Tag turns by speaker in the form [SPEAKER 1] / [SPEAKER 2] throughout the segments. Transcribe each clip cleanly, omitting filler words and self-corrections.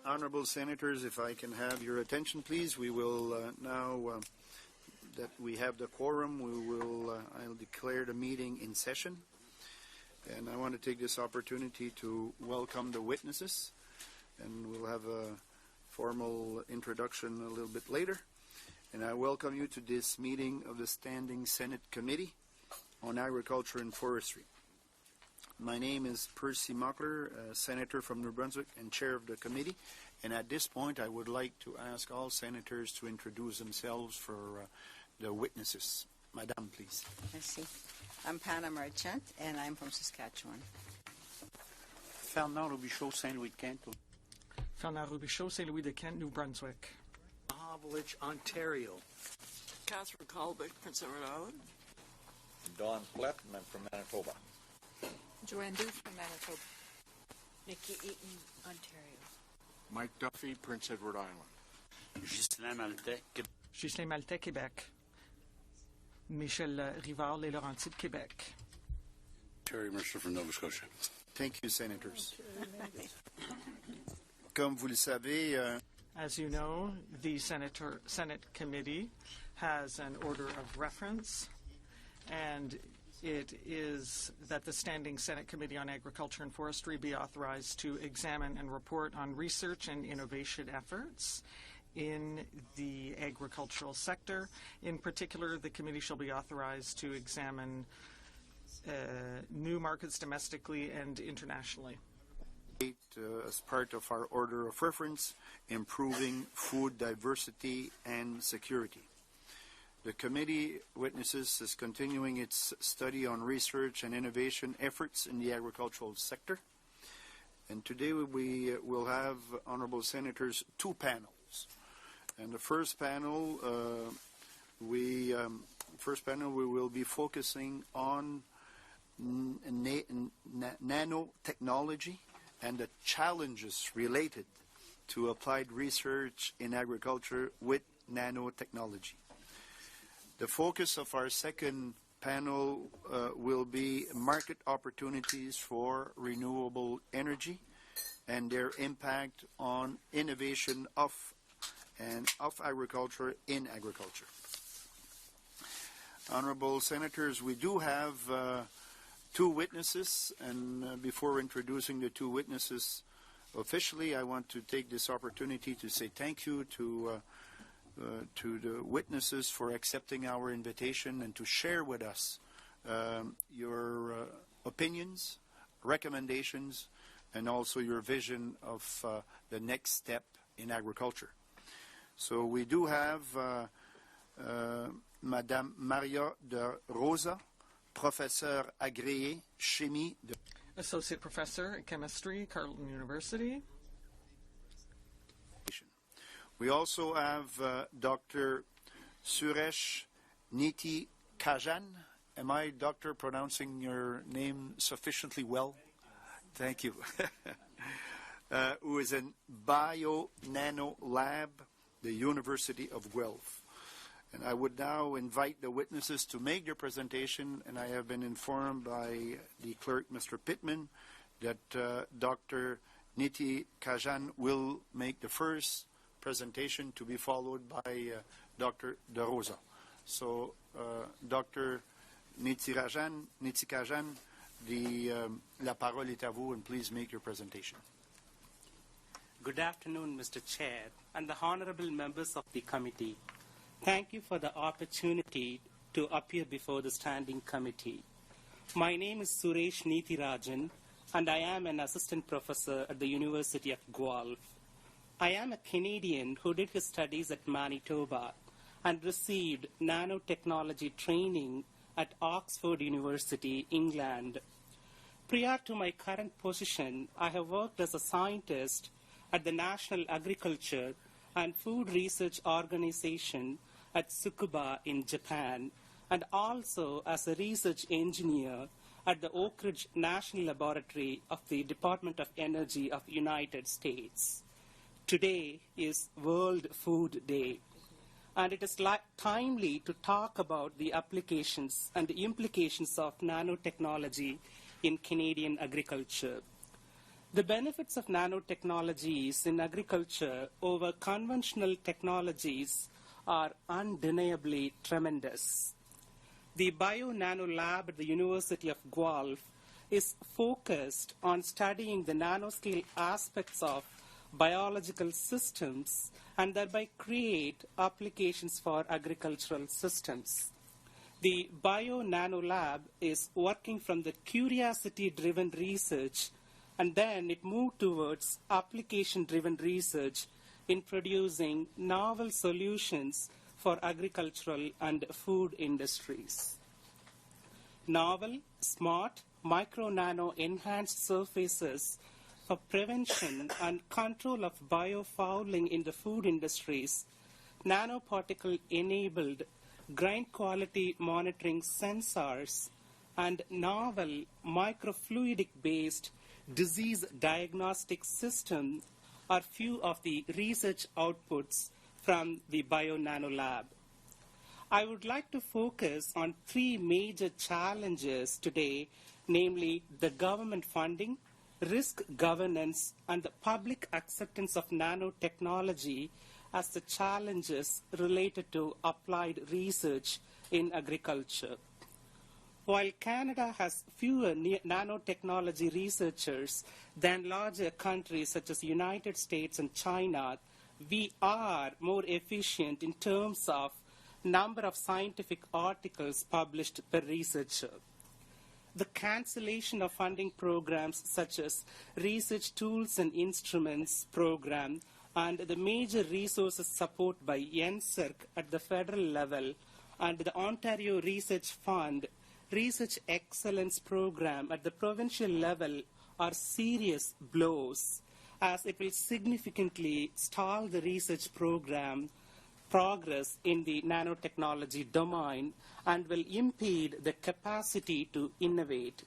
[SPEAKER 1] Honourable Senators, if I can have your attention, please. We will now that we have the quorum, I'll declare the meeting in session. And I want to take this opportunity to welcome the witnesses. And we'll have a formal introduction a little bit later. And I welcome you to this meeting of the Standing Senate Committee on Agriculture and Forestry. My name is Percy Mockler, Senator from New Brunswick and Chair of the committee. And at this point, I would like to ask all senators to introduce themselves for the witnesses. Madame, please.
[SPEAKER 2] Merci. I'm Panna Merchant, and I'm from Saskatchewan.
[SPEAKER 3] Fernand Robichaud, Saint-Louis de Kent.
[SPEAKER 4] Fernand Robichaud, Saint-Louis de Kent, New Brunswick.
[SPEAKER 5] Mahavlich, Ontario.
[SPEAKER 6] Catherine Colbeck, Prince Edward Island.
[SPEAKER 7] Don Pletman from Manitoba.
[SPEAKER 8] Joanne Duke from Manitoba.
[SPEAKER 9] Nikki Eaton, Ontario.
[SPEAKER 10] Mike Duffy, Prince Edward Island.
[SPEAKER 4] Ghislain Maltais, Québec. Michel Rivard, Les Laurentides, Québec.
[SPEAKER 11] Terry Mercer from Nova Scotia.
[SPEAKER 1] Thank you, Senators. Comme vous le savez,
[SPEAKER 4] as you know, the Senate Committee has an order of reference, and it is that the Standing Senate Committee on Agriculture and Forestry be authorized to examine and report on research and innovation efforts in the agricultural sector. In particular, the committee shall be authorized to examine new markets domestically and internationally.
[SPEAKER 1] As part of our order of reference, improving food diversity and security. The committee witnesses is continuing its study on research and innovation efforts in the agricultural sector. And today we will have, Honourable Senators, two panels. And the first panel, we will be focusing on nanotechnology and the challenges related to applied research in agriculture with nanotechnology. The focus of our second panel will be market opportunities for renewable energy and their impact on innovation of agriculture in agriculture. Honourable Senators, we do have two witnesses, and before introducing the two witnesses officially, I want to take this opportunity to say thank you to the witnesses for accepting our invitation and to share with us your opinions, recommendations, and also your vision of the next step in agriculture. So we do have Madame Maria de Rosa, Professeur Agréé, Chimie.
[SPEAKER 4] Associate Professor in Chemistry, Carleton University.
[SPEAKER 1] We also have Dr. Suresh Neethirajan. Am I, Doctor, pronouncing your name sufficiently well? Thank you. Who is in Bio-Nano Lab, the University of Guelph. And I would now invite the witnesses to make their presentation, and I have been informed by the clerk, Mr. Pittman, that Dr. Neethirajan will make the first presentation to be followed by Dr. De Rosa. So, Dr. Neethirajan, la parole est à vous, and please make your presentation.
[SPEAKER 12] Good afternoon, Mr. Chair, and the honorable members of the committee. Thank you for the opportunity to appear before the Standing Committee. My name is Suresh Neethirajan, and I am an assistant professor at the University of Guelph. I am a Canadian who did his studies at Manitoba and received nanotechnology training at Oxford University, England. Prior to my current position, I have worked as a scientist at the National Agriculture and Food Research Organization at Tsukuba in Japan, and also as a research engineer at the Oak Ridge National Laboratory of the Department of Energy of the United States. Today is World Food Day, and it is timely to talk about the applications and the implications of nanotechnology in Canadian agriculture. The benefits of nanotechnologies in agriculture over conventional technologies are undeniably tremendous. The Bio-Nano Lab at the University of Guelph is focused on studying the nanoscale aspects of biological systems and thereby create applications for agricultural systems. The Bio-Nano Lab is working from the curiosity-driven research, and then it moved towards application-driven research in producing novel solutions for agricultural and food industries. Novel, smart, micro-nano enhanced surfaces for prevention and control of biofouling in the food industries, nanoparticle-enabled grain quality monitoring sensors, and novel microfluidic-based disease diagnostic system are few of the research outputs from the Bio-Nano Lab. I would like to focus on three major challenges today, namely the government funding, risk governance, and the public acceptance of nanotechnology as the challenges related to applied research in agriculture. While Canada has fewer nanotechnology researchers than larger countries such as the United States and China, we are more efficient in terms of number of scientific articles published per researcher. The cancellation of funding programs such as Research Tools and Instruments program and the major resources support by NSERC at the federal level and the Ontario Research Fund Research Excellence program at the provincial level are serious blows, as it will significantly stall the research program progress in the nanotechnology domain and will impede the capacity to innovate.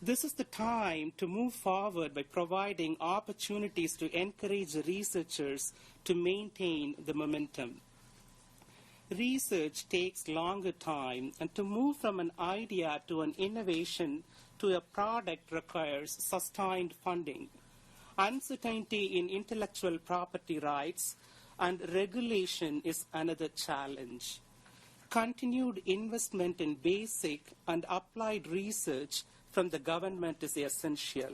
[SPEAKER 12] This is the time to move forward by providing opportunities to encourage researchers to maintain the momentum. Research takes longer time, and to move from an idea to an innovation to a product requires sustained funding. Uncertainty in intellectual property rights and regulation is another challenge. Continued investment in basic and applied research from the government is essential.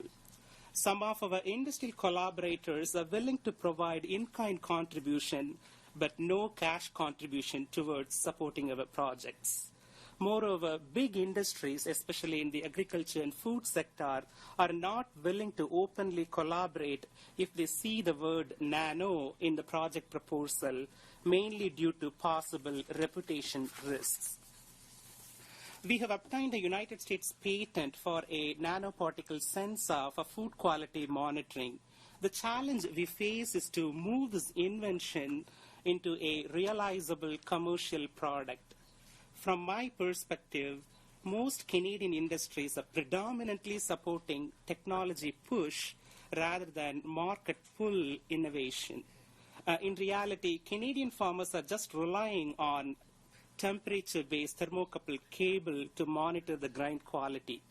[SPEAKER 12] Some of our industrial collaborators are willing to provide in-kind contribution, but no cash contribution towards supporting our projects. Moreover, big industries, especially in the agriculture and food sector, are not willing to openly collaborate if they see the word nano in the project proposal, mainly due to possible reputation risks. We have obtained a United States patent for a nanoparticle sensor for food quality monitoring. The challenge we face is to move this invention into a realizable commercial product. From my perspective, most Canadian industries are predominantly supporting technology push rather than market pull innovation. In reality, Canadian farmers are just relying on temperature-based thermocouple cable to monitor the grain quality.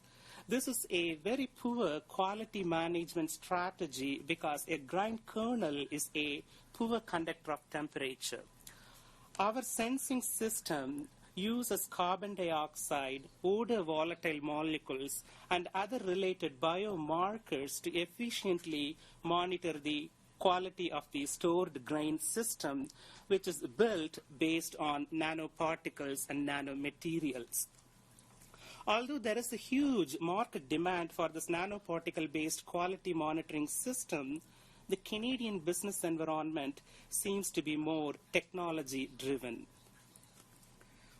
[SPEAKER 12] This is a very poor quality management strategy because a grain kernel is a poor conductor of temperature. Our sensing system uses carbon dioxide, odor volatile molecules, and other related biomarkers to efficiently monitor the quality of the stored grain system, which is built based on nanoparticles and nanomaterials. Although there is a huge market demand for this nanoparticle-based quality monitoring system, the Canadian business environment seems to be more technology-driven.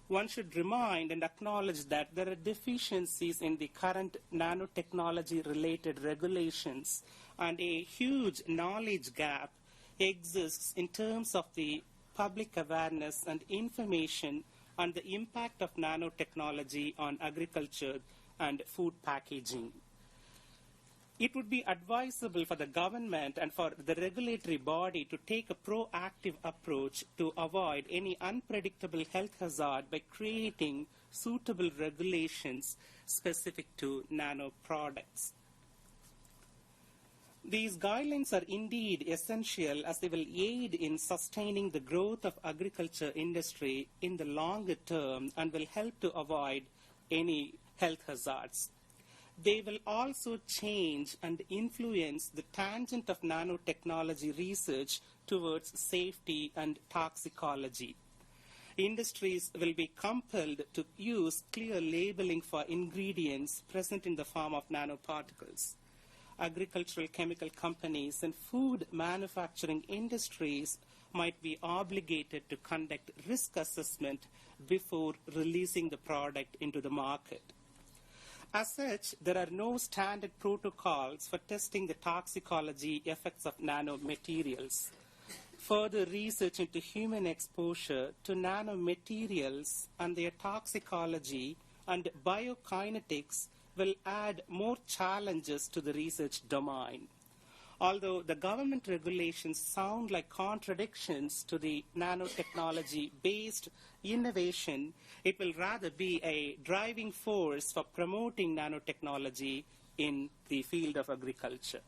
[SPEAKER 12] One should remind and acknowledge that there are deficiencies in the current nanotechnology-related regulations, and a huge knowledge gap exists in terms of the public awareness and information on the impact of nanotechnology on agriculture and food packaging. It would be advisable for the government and for the regulatory body to take a proactive approach to avoid any unpredictable health hazard by creating suitable regulations specific to nano products. These guidelines are indeed essential as they will aid in sustaining the growth of agriculture industry in the longer term and will help to avoid any health hazards. They will also change and influence the tangent of nanotechnology research towards safety and toxicology. Industries will be compelled to use clear labeling for ingredients present in the form of nanoparticles. Agricultural chemical companies and food manufacturing industries might be obligated to conduct risk assessment before releasing the product into the market. As such, there are no standard protocols for testing the toxicology effects of nanomaterials. Further research into human exposure to nanomaterials and their toxicology and biokinetics will add more challenges to the research domain. Although the government regulations sound like contradictions to the nanotechnology-based innovation, it will rather be a driving force for promoting nanotechnology in the field of agriculture.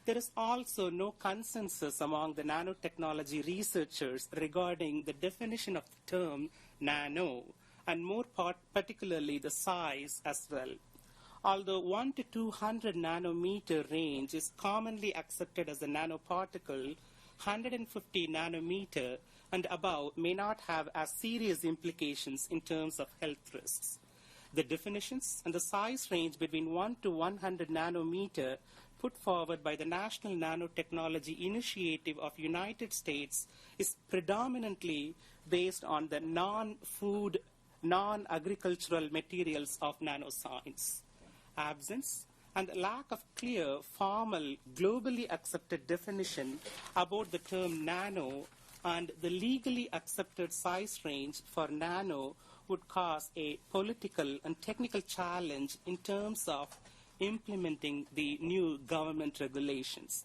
[SPEAKER 12] There is also no consensus among the nanotechnology researchers regarding the definition of the term nano, and more particularly the size as well. Although 1 to 200 nanometer range is commonly accepted as a nanoparticle, 150 nanometer and above may not have as serious implications in terms of health risks. The definitions and the size range between 1 to 100 nanometer put forward by the National Nanotechnology Initiative of United States is predominantly based on the non-food, non-agricultural materials of nanoscience. Absence and lack of clear, formal, globally accepted definition about the term nano and the legally accepted size range for nano would cause a political and technical challenge in terms of implementing the new government regulations.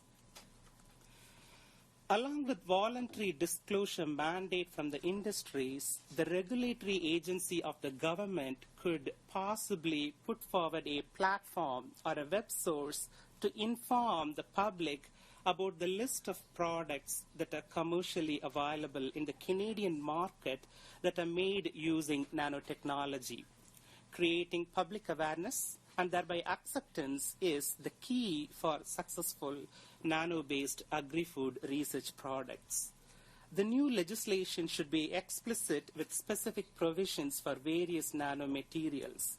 [SPEAKER 12] Along with voluntary disclosure mandate from the industries, the regulatory agency of the government could possibly put forward a platform or a web source to inform the public about the list of products that are commercially available in the Canadian market that are made using nanotechnology. Creating public awareness and thereby acceptance is the key for successful nano-based agri-food research products. The new legislation should be explicit with specific provisions for various nanomaterials.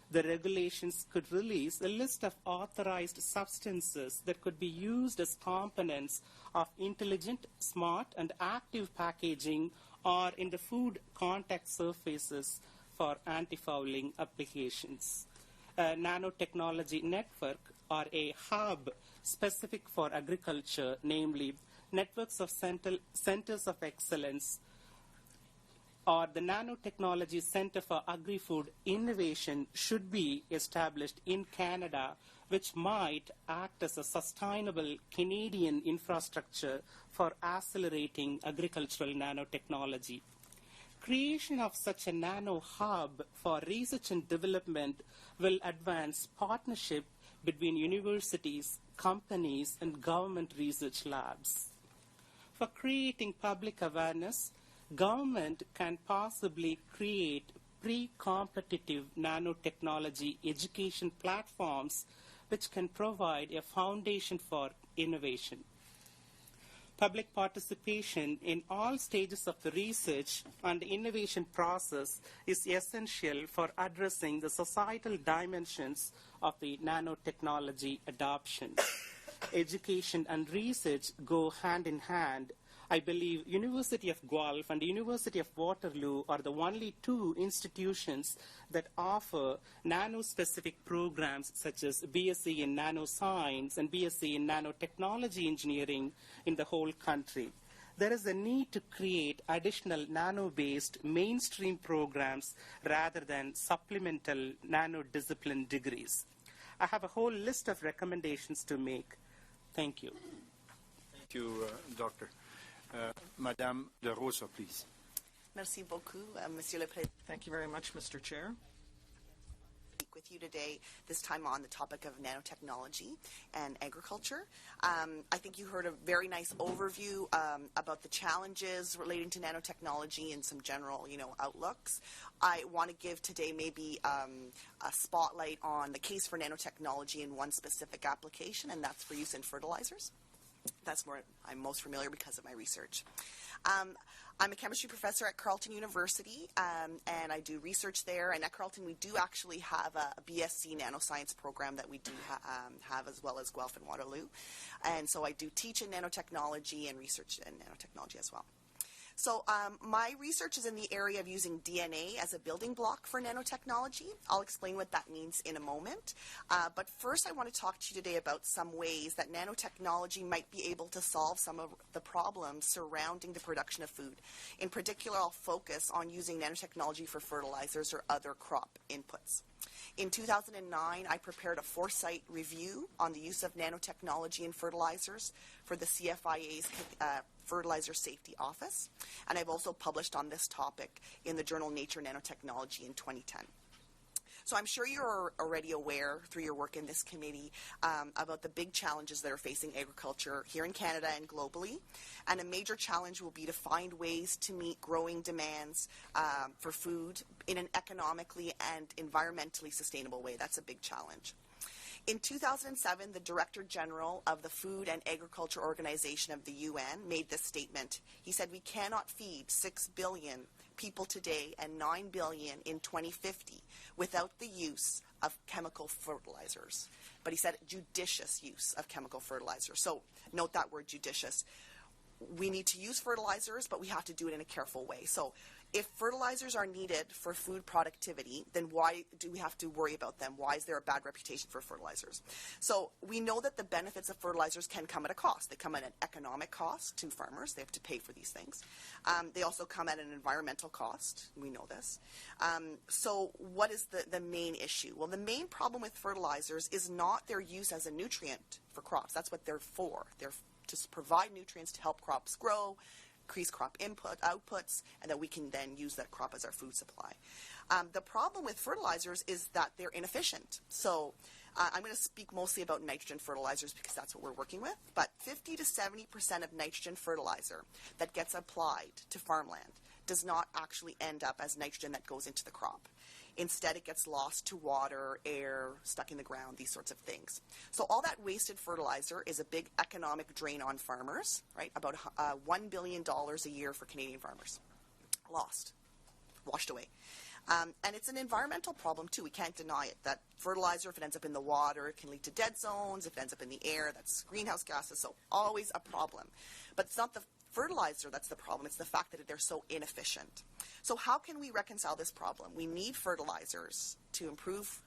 [SPEAKER 12] The regulations could release a list of authorized substances that could be used as components of intelligent, smart, and active packaging or in the food contact surfaces for anti-fouling applications. A nanotechnology network or a hub specific for agriculture, namely networks of centers of excellence, or the Nanotechnology Center for Agri-Food Innovation should be established in Canada, which might act as a sustainable Canadian infrastructure for accelerating agricultural nanotechnology. Creation of such a nano hub for research and development will advance partnership between universities, companies, and government research labs. For creating public awareness, government can possibly create pre-competitive nanotechnology education platforms which can provide a foundation for innovation. Public participation in all stages of the research and innovation process is essential for addressing the societal dimensions of the nanotechnology adoption. Education and research go hand in hand. I believe University of Guelph and University of Waterloo are the only two institutions that offer nano-specific programs such as BSc in Nanoscience and BSc in Nanotechnology Engineering in the whole country. There is a need to create additional nano-based mainstream programs rather than supplemental nano-discipline degrees. I have a whole list of recommendations to make. Thank you.
[SPEAKER 1] Thank you, Doctor. Madame de Rosa, please.
[SPEAKER 2] Merci beaucoup, Monsieur le Président.
[SPEAKER 4] Thank you very much, Mr. Chair.
[SPEAKER 3] with you today, this time on the topic of nanotechnology and agriculture. I think you heard a very nice overview about the challenges relating to nanotechnology and some general, outlooks. I want to give today maybe a spotlight on the case for nanotechnology in one specific application, and that's for use in fertilizers. That's where I'm most familiar because of my research. I'm a chemistry professor at Carleton University, and I do research there. And at Carleton, we do actually have a BSc nanoscience program that we do have, as well as Guelph and Waterloo. And so I do teach in nanotechnology and research in nanotechnology as well. So my research is in the area of using DNA as a building block for nanotechnology. I'll explain what that means in a moment. But first I want to talk to you today about some ways that nanotechnology might be able to solve some of the problems surrounding the production of food. In particular, I'll focus on using nanotechnology for fertilizers or other crop inputs. In 2009, I prepared a foresight review on the use of nanotechnology in fertilizers for the CFIA's Fertilizer Safety Office, and I've also published on this topic in the journal Nature Nanotechnology in 2010. So I'm sure you're already aware through your work in this committee about the big challenges that are facing agriculture here in Canada and globally. And a major challenge will be to find ways to meet growing demands for food in an economically and environmentally sustainable way. That's a big challenge. In 2007, the Director General of the Food and Agriculture Organization of the UN made this statement. He said, "We cannot feed 6 billion people today and 9 billion in 2050 without the use of chemical fertilizers." But he said judicious use of chemical fertilizers. So note that word, judicious. We need to use fertilizers, but we have to do it in a careful way. So if fertilizers are needed for food productivity, then why do we have to worry about them? Why is there a bad reputation for fertilizers? So we know that the benefits of fertilizers can come at a cost. They come at an economic cost to farmers. They have to pay for these things. They also come at an environmental cost. We know this. So what is the main issue? Well, the main problem with fertilizers is not their use as a nutrient for crops. That's what they're for. They're to provide nutrients to help crops grow, increase crop outputs, and that we can then use that crop as our food supply. The problem with fertilizers is that they're inefficient. So I'm going to speak mostly about nitrogen fertilizers because that's what we're working with. But 50 to 70% of nitrogen fertilizer that gets applied to farmland does not actually end up as nitrogen that goes into the crop. Instead, it gets lost to water, air, stuck in the ground, these sorts of things. So all that wasted fertilizer is a big economic drain on farmers, right? About $1 billion a year for Canadian farmers. Lost, washed away. And it's an environmental problem, too. We can't deny it. That fertilizer, if it ends up in the water, it can lead to dead zones. If it ends up in the air, that's greenhouse gases. So always a problem. But it's not the fertilizer that's the problem. It's the fact that they're so inefficient. So how can we reconcile this problem? We need fertilizers to improve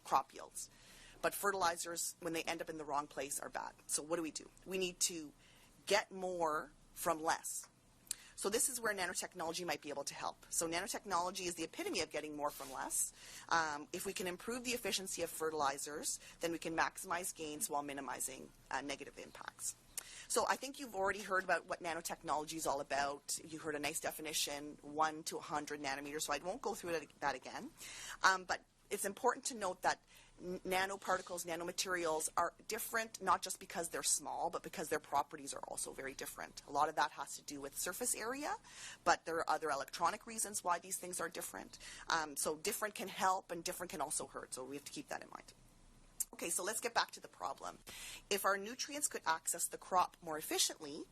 [SPEAKER 3] crop yields. But fertilizers, when they end up in the wrong place, are bad. So what do? We need to get more from less. So this is where nanotechnology might be able to help. So nanotechnology is the epitome of getting more from less. If we can improve the efficiency of fertilizers, then we can maximize gains while minimizing negative impacts. So I think you've already heard about what nanotechnology is all about. You heard a nice definition, 1 to 100 nanometers, so I won't go through that again. But it's important to note that nanoparticles, nanomaterials are different, not just because they're small, but because their properties are also very different. A lot of that has to do with surface area, but there are other electronic reasons why these things are different. So different can help and different can also hurt, so we have to keep that in mind. Okay, so let's get back to the problem. If our nutrients could access the crop more efficiently,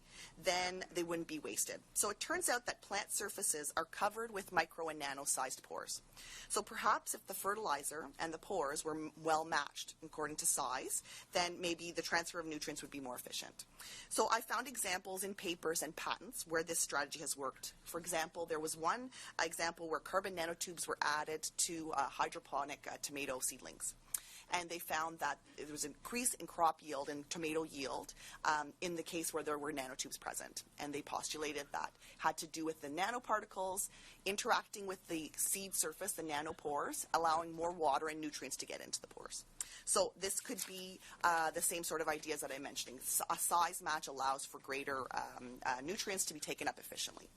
[SPEAKER 3] then they wouldn't be wasted. So it turns out that plant surfaces are covered with micro and nano-sized pores. So perhaps if the fertilizer and the pores were well matched according to size, then maybe the transfer of nutrients would be more efficient. So I found examples in papers and patents where this strategy has worked. For example, there was one example where carbon nanotubes were added to hydroponic tomato seedlings. And they found that there was an increase in crop yield and tomato yield in the case where there were nanotubes present. And they postulated that had to do with the nanoparticles interacting with the seed surface, the nanopores, allowing more water and nutrients to get into the pores. So this could be the same sort of ideas that I'm mentioning. A size match allows for greater nutrients to be taken up efficiently.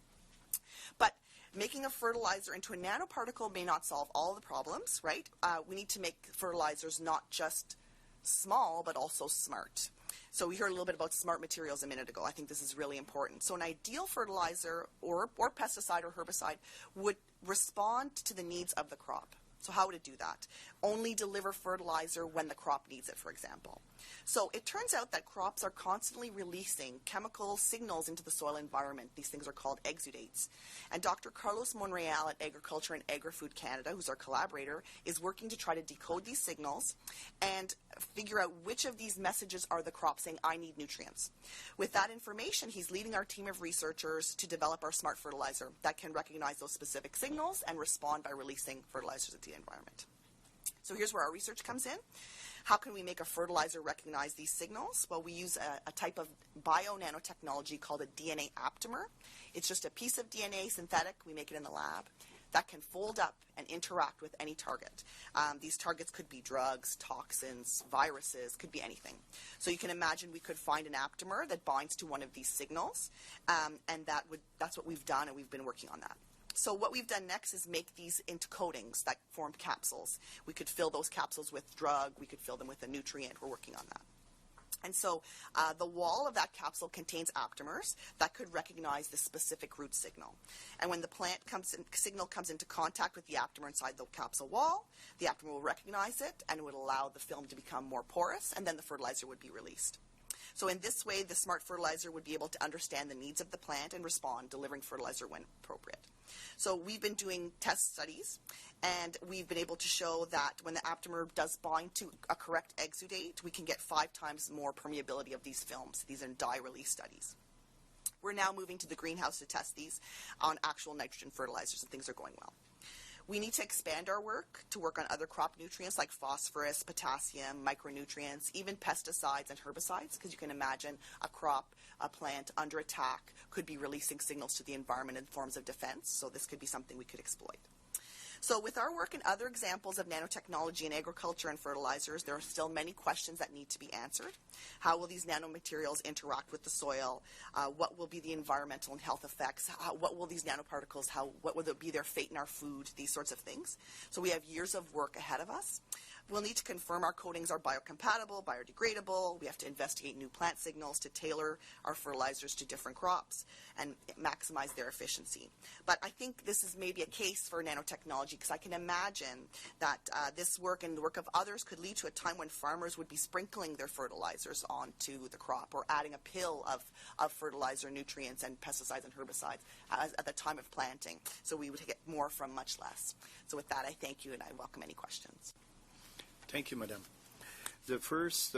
[SPEAKER 3] But Making a fertilizer into a nanoparticle may not solve all the problems, right? We need to make fertilizers not just small, but also smart. So we heard a little bit about smart materials a minute ago. I think this is really important. So an ideal fertilizer or pesticide or herbicide would respond to the needs of the crop. So how would it do that? Only deliver fertilizer when the crop needs it, for example. So it turns out that crops are constantly releasing chemical signals into the soil environment. These things are called exudates. And Dr. Carlos Monreal at Agriculture and Agri-Food Canada, who's our collaborator, is working to try to decode these signals and figure out which of these messages are the crop saying, I need nutrients. With that information, he's leading our team of researchers to develop our smart fertilizer that can recognize those specific signals and respond by releasing fertilizers into the environment. So here's where our research comes in. How can we make a fertilizer recognize these signals? Well, we use a type of bio-nanotechnology called a DNA aptamer. It's just a piece of DNA, synthetic, we make it in the lab, that can fold up and interact with any target. These targets could be drugs, toxins, viruses, could be anything. So you can imagine we could find an aptamer that binds to one of these signals, and that's what we've done, and we've been working on that. So what we've done next is make these into coatings that form capsules. We could fill those capsules with drug. We could fill them with a nutrient. We're working on that. And so the wall of that capsule contains aptamers that could recognize the specific root signal. And when the signal comes into contact with the aptamer inside the capsule wall, the aptamer will recognize it and would allow the film to become more porous, and then the fertilizer would be released. So in this way, the smart fertilizer would be able to understand the needs of the plant and respond, delivering fertilizer when appropriate. So we've been doing test studies, and we've been able to show that when the aptamer does bind to a correct exudate, we can get 5 times more permeability of these films. These are dye release studies. We're now moving to the greenhouse to test these on actual nitrogen fertilizers, and things are going well. We need to expand our work to work on other crop nutrients like phosphorus, potassium, micronutrients, even pesticides and herbicides, because you can imagine a crop, a plant under attack could be releasing signals to the environment in forms of defense, so this could be something we could exploit. So with our work and other examples of nanotechnology in agriculture and fertilizers, there are still many questions that need to be answered. How will these nanomaterials interact with the soil? What will be the environmental and health effects? What will these nanoparticles, what will be their fate in our food? These sorts of things. So we have years of work ahead of us. We'll need to confirm our coatings are biocompatible, biodegradable. We have to investigate new plant signals to tailor our fertilizers to different crops and maximize their efficiency. But I think this is maybe a case for nanotechnology, because I can imagine that this work and the work of others could lead to a time when farmers would be sprinkling their fertilizers onto the crop, or adding a pill of fertilizer, nutrients, and pesticides and herbicides at the time of planting. So we would get more from much less. So with that, I thank you, and I welcome any questions.
[SPEAKER 1] Thank you, Madam. The first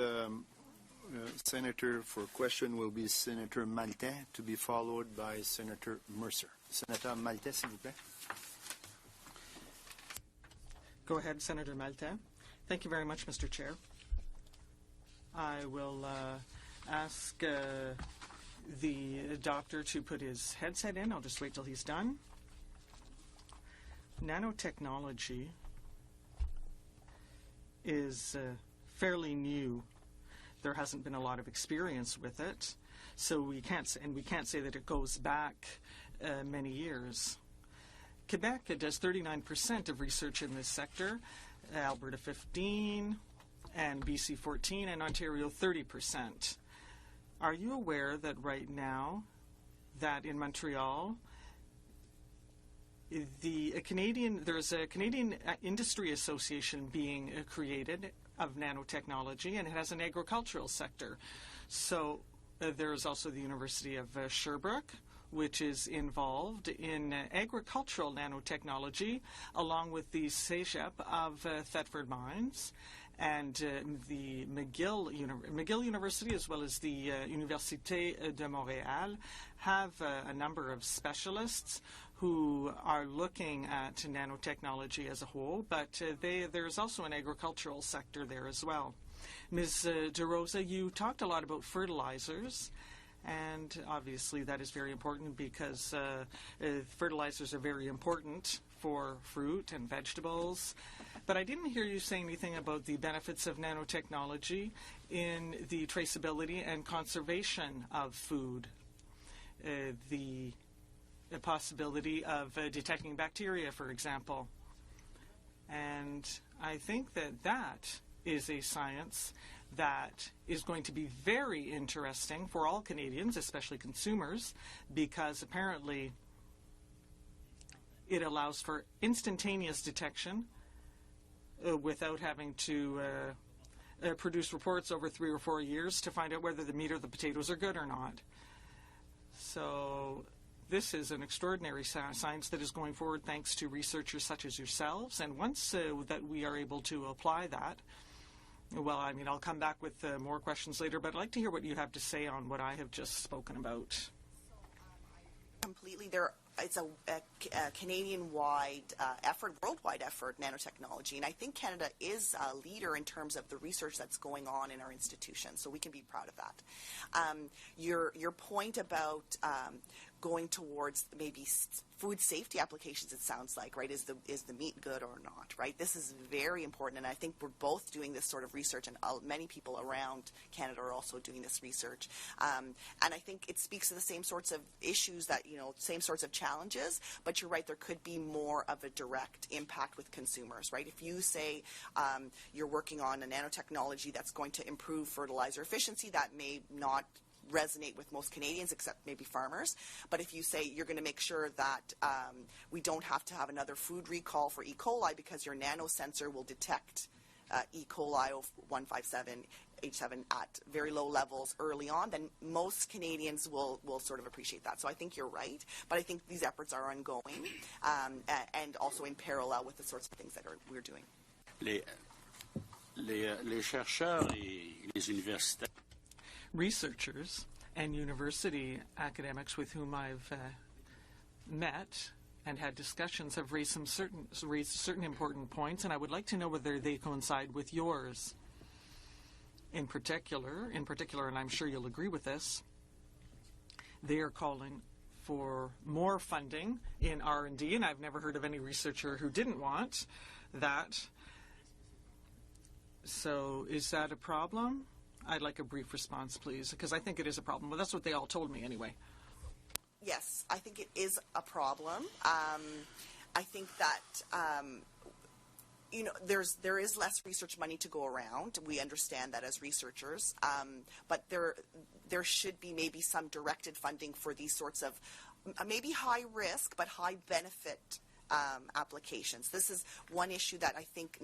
[SPEAKER 1] senator for question will be Senator Maltais, to be followed by Senator Mercer. Senator Maltais, s'il vous plaît.
[SPEAKER 4] Go ahead, Senator Maltais. Thank you very much, Mr. Chair. I will ask the doctor to put his headset in. I'll just wait till he's done. Nanotechnology is fairly new. There hasn't been a lot of experience with it, so we can't say that it goes back many years. Quebec does 39% of research in this sector, Alberta 15%, and BC 14%, and Ontario 30%. Are you aware that right now, that in Montreal, there's a Canadian Industry Association being created of nanotechnology, and it has an agricultural sector. So there's also the University of Sherbrooke, which is involved in agricultural nanotechnology, along with the CEGEP of Thetford Mines, and the McGill University, as well as the Université de Montréal, have a number of specialists who are looking at nanotechnology as a whole, but there's also an agricultural sector there as well. Ms. DeRosa, you talked a lot about fertilizers, and obviously that is very important because fertilizers are very important for fruit and vegetables. But I didn't hear you say anything about the benefits of nanotechnology in the traceability and conservation of food. The the possibility of detecting bacteria, for example. And I think that that is a science that is going to be very interesting for all Canadians, especially consumers, because apparently it allows for instantaneous detection without having to produce reports over 3 or 4 years to find out whether the meat or the potatoes are good or not. So this is an extraordinary science that is going forward thanks to researchers such as yourselves. And once that we are able to apply that, well, I mean, I'll come back with more questions later, but I'd like to hear what you have to say on what I have just spoken about.
[SPEAKER 3] Completely. It's a Canadian-wide effort, worldwide effort, nanotechnology, and I think Canada is a leader in terms of the research that's going on in our institutions, so we can be proud of that. Your point about going towards maybe food safety applications, it sounds like, right? Is the meat good or not, right? This is very important, and I think we're both doing this sort of research, and many people around Canada are also doing this research. And I think it speaks to the same sorts of issues that, same sorts of challenges, but you're right, there could be more of a direct impact with consumers, right? If you say you're working on a nanotechnology that's going to improve fertilizer efficiency, that may not resonate with most Canadians, except maybe farmers. But if you say you're going to make sure that we don't have to have another food recall for E. coli because your nanosensor will detect E. coli 157H7 at very low levels early on, then most Canadians will sort of appreciate that. So I think you're right, but I think these efforts are ongoing and also in parallel with the sorts of things that we're doing.
[SPEAKER 11] Les chercheurs et les universitaires.
[SPEAKER 4] Researchers and university academics with whom I've met and had discussions have raised certain important points, and I would like to know whether they coincide with yours. In particular, and I'm sure you'll agree with this, they are calling for more funding in R&D, and I've never heard of any researcher who didn't want that. So is that a problem? I'd like a brief response, please, because I think it is a problem. Well, that's what they all told me anyway.
[SPEAKER 3] Yes, I think it is a problem. I think that there is less research money to go around. We understand that as researchers, but there should be maybe some directed funding for these sorts of maybe high risk but high benefit applications. This is one issue that I think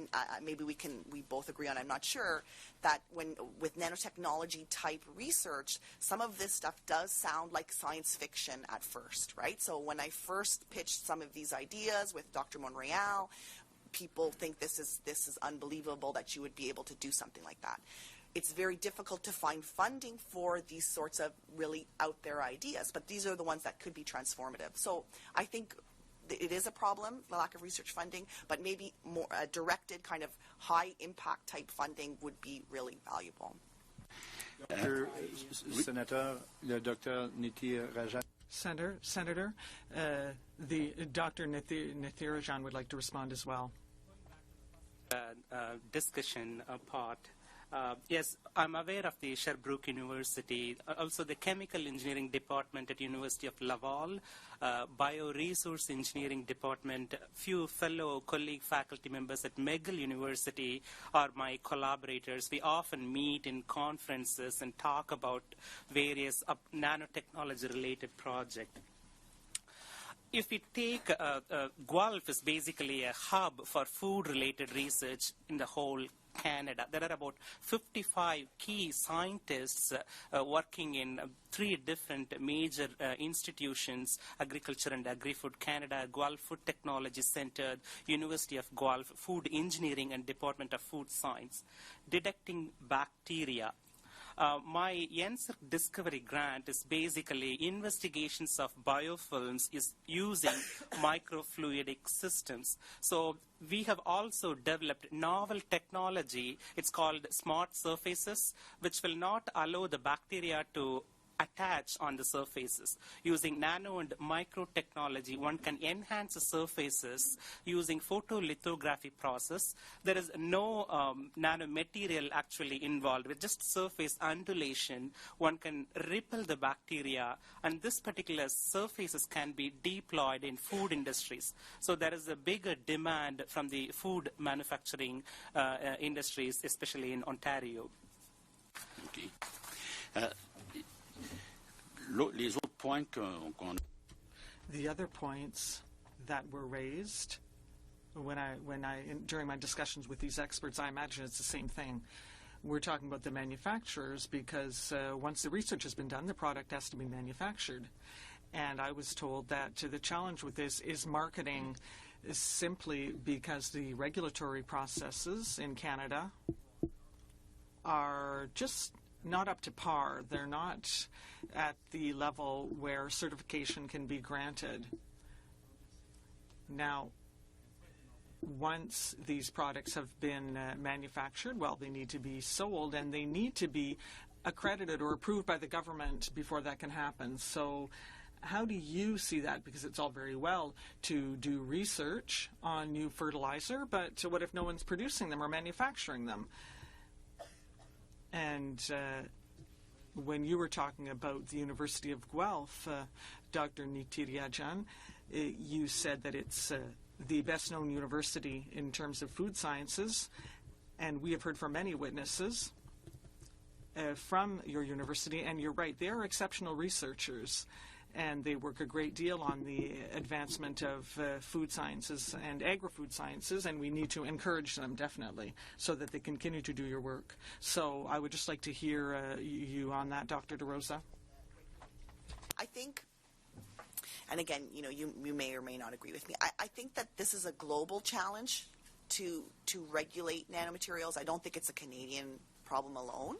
[SPEAKER 3] maybe we both agree on. I'm not sure that with nanotechnology type research, some of this stuff does sound like science fiction at first, right? So when I first pitched some of these ideas with Dr. Monreal, people think this is unbelievable that you would be able to do something like that. It's very difficult to find funding for these sorts of really out there ideas, but these are the ones that could be transformative. So I think it is a problem, the lack of research funding, but maybe more directed kind of high impact type funding would be really valuable.
[SPEAKER 1] Dr. Neethirajan.
[SPEAKER 4] Senator, the Dr. Neethirajan would like to respond as well.
[SPEAKER 12] Discussion part. Yes, I'm aware of the Sherbrooke University, also the Chemical Engineering Department at University of Laval, Bioresource Engineering Department, few fellow colleague faculty members at McGill University are my collaborators. We often meet in conferences and talk about various nanotechnology-related projects. If we take Guelph is basically a hub for food-related research in the whole Canada. There are about 55 key scientists working in 3 different major institutions: Agriculture and Agri-Food Canada, Guelph Food Technology Centre, University of Guelph Food Engineering and Department of Food Science, detecting bacteria. My NSERC Discovery Grant is basically investigations of biofilms is using microfluidic systems. So we have also developed novel technology. It's called smart surfaces, which will not allow the bacteria to attach on the surfaces. Using nano and micro technology, one can enhance the surfaces using photolithography process. There is no nanomaterial actually involved. With just surface undulation, one can repel the bacteria, and this particular surfaces can be deployed in food industries. So there is a bigger demand from the food manufacturing industries, especially in Ontario.
[SPEAKER 11] Okay. Les autres points qu'on
[SPEAKER 4] The other points that were raised during my discussions with these experts, I imagine it's the same thing. We're talking about the manufacturers because once the research has been done, the product has to be manufactured. And I was told that the challenge with this is marketing, simply because the regulatory processes in Canada are just not up to par. They're not at the level where certification can be granted. Now, once these products have been manufactured, well, they need to be sold and they need to be accredited or approved by the government before that can happen. So how do you see that? Because it's all very well to do research on new fertilizer, but what if no one's producing them or manufacturing them? And when you were talking about the University of Guelph, Dr. Neethirajan, you said that it's the best-known university in terms of food sciences, and we have heard from many witnesses from your university, and you're right, they are exceptional researchers, and they work a great deal on the advancement of food sciences and agri-food sciences, and we need to encourage them, definitely, so that they continue to do your work. So I would just like to hear you on that, Dr. DeRosa.
[SPEAKER 3] I think, and again, you may or may not agree with me, I think that this is a global challenge to regulate nanomaterials. I don't think it's a Canadian problem alone,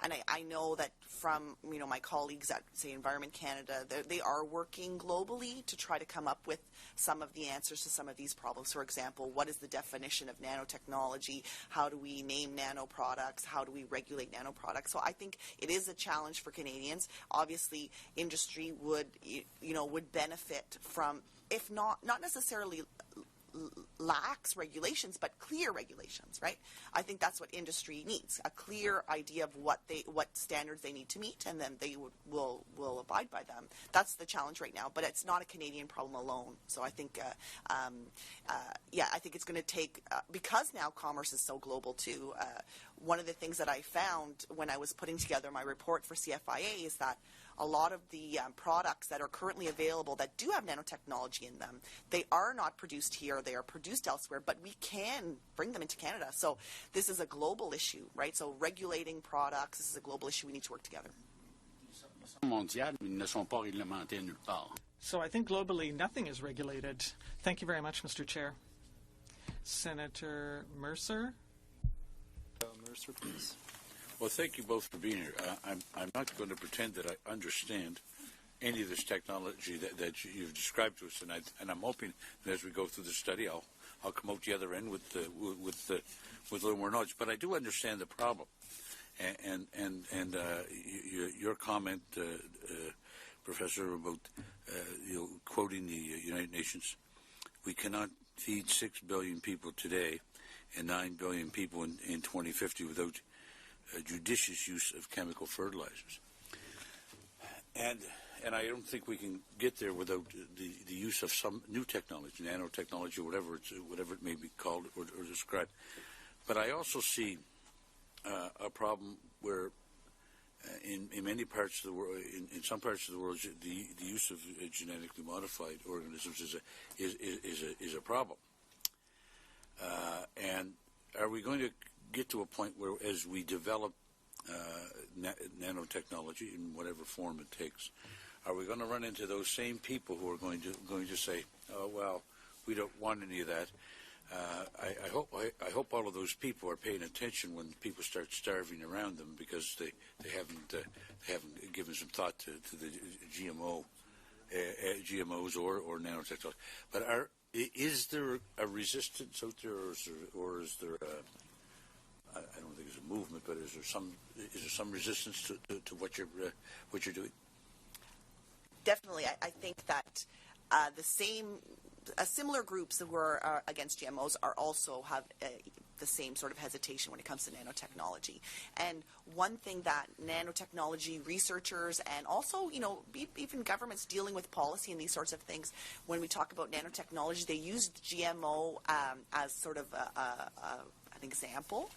[SPEAKER 3] and I know that from my colleagues at, say, Environment Canada, they are working globally to try to come up with some of the answers to some of these problems. For example, what is the definition of nanotechnology? How do we name nanoproducts? How do we regulate nanoproducts? So I think it is a challenge for Canadians. Obviously, industry would benefit from, if not necessarily lax regulations, but clear regulations, right? I think that's what industry needs, a clear idea of what standards they need to meet, and then they will abide by them. That's the challenge right now, but it's not a Canadian problem alone. So I think, I think it's going to take, because now commerce is so global too, one of the things that I found when I was putting together my report for CFIA is that a lot of the products that are currently available that do have nanotechnology in them, they are not produced here, they are produced elsewhere, but we can bring them into Canada. So this is a global issue, right? So regulating products, this is a global issue. We need to work together.
[SPEAKER 4] So I think globally nothing is regulated. Thank you very much, Mr. Chair. Senator Mercer.
[SPEAKER 10] Mercer, please.
[SPEAKER 11] Well, thank you both for being here. I'm not going to pretend that I understand any of this technology that you've described to us, and I'm hoping that as we go through the study, I'll come out the other end with a little more knowledge. But I do understand the problem, and your comment, Professor, about quoting the United Nations. We cannot feed 6 billion people today and 9 billion people in 2050 without judicious use of chemical fertilizers, and I don't think we can get there without the use of some new technology, nanotechnology, whatever it may be called or described. But I also see a problem where in many parts of the world, in some parts of the world, the use of genetically modified organisms is a problem. And are we going to get to a point where, as we develop nanotechnology in whatever form it takes, are we going to run into those same people who are going to say, "Oh well, we don't want any of that"? I hope all of those people are paying attention when people start starving around them because they haven't given some thought to the GMOs or nanotechnology. But is there a resistance out there, or is there I don't think it's a movement, but is there some resistance to what you're doing?
[SPEAKER 3] Definitely, I think that similar groups who are against GMOs are also have the same sort of hesitation when it comes to nanotechnology. And one thing that nanotechnology researchers and also, even governments dealing with policy and these sorts of things, when we talk about nanotechnology, they use GMO as sort of an example,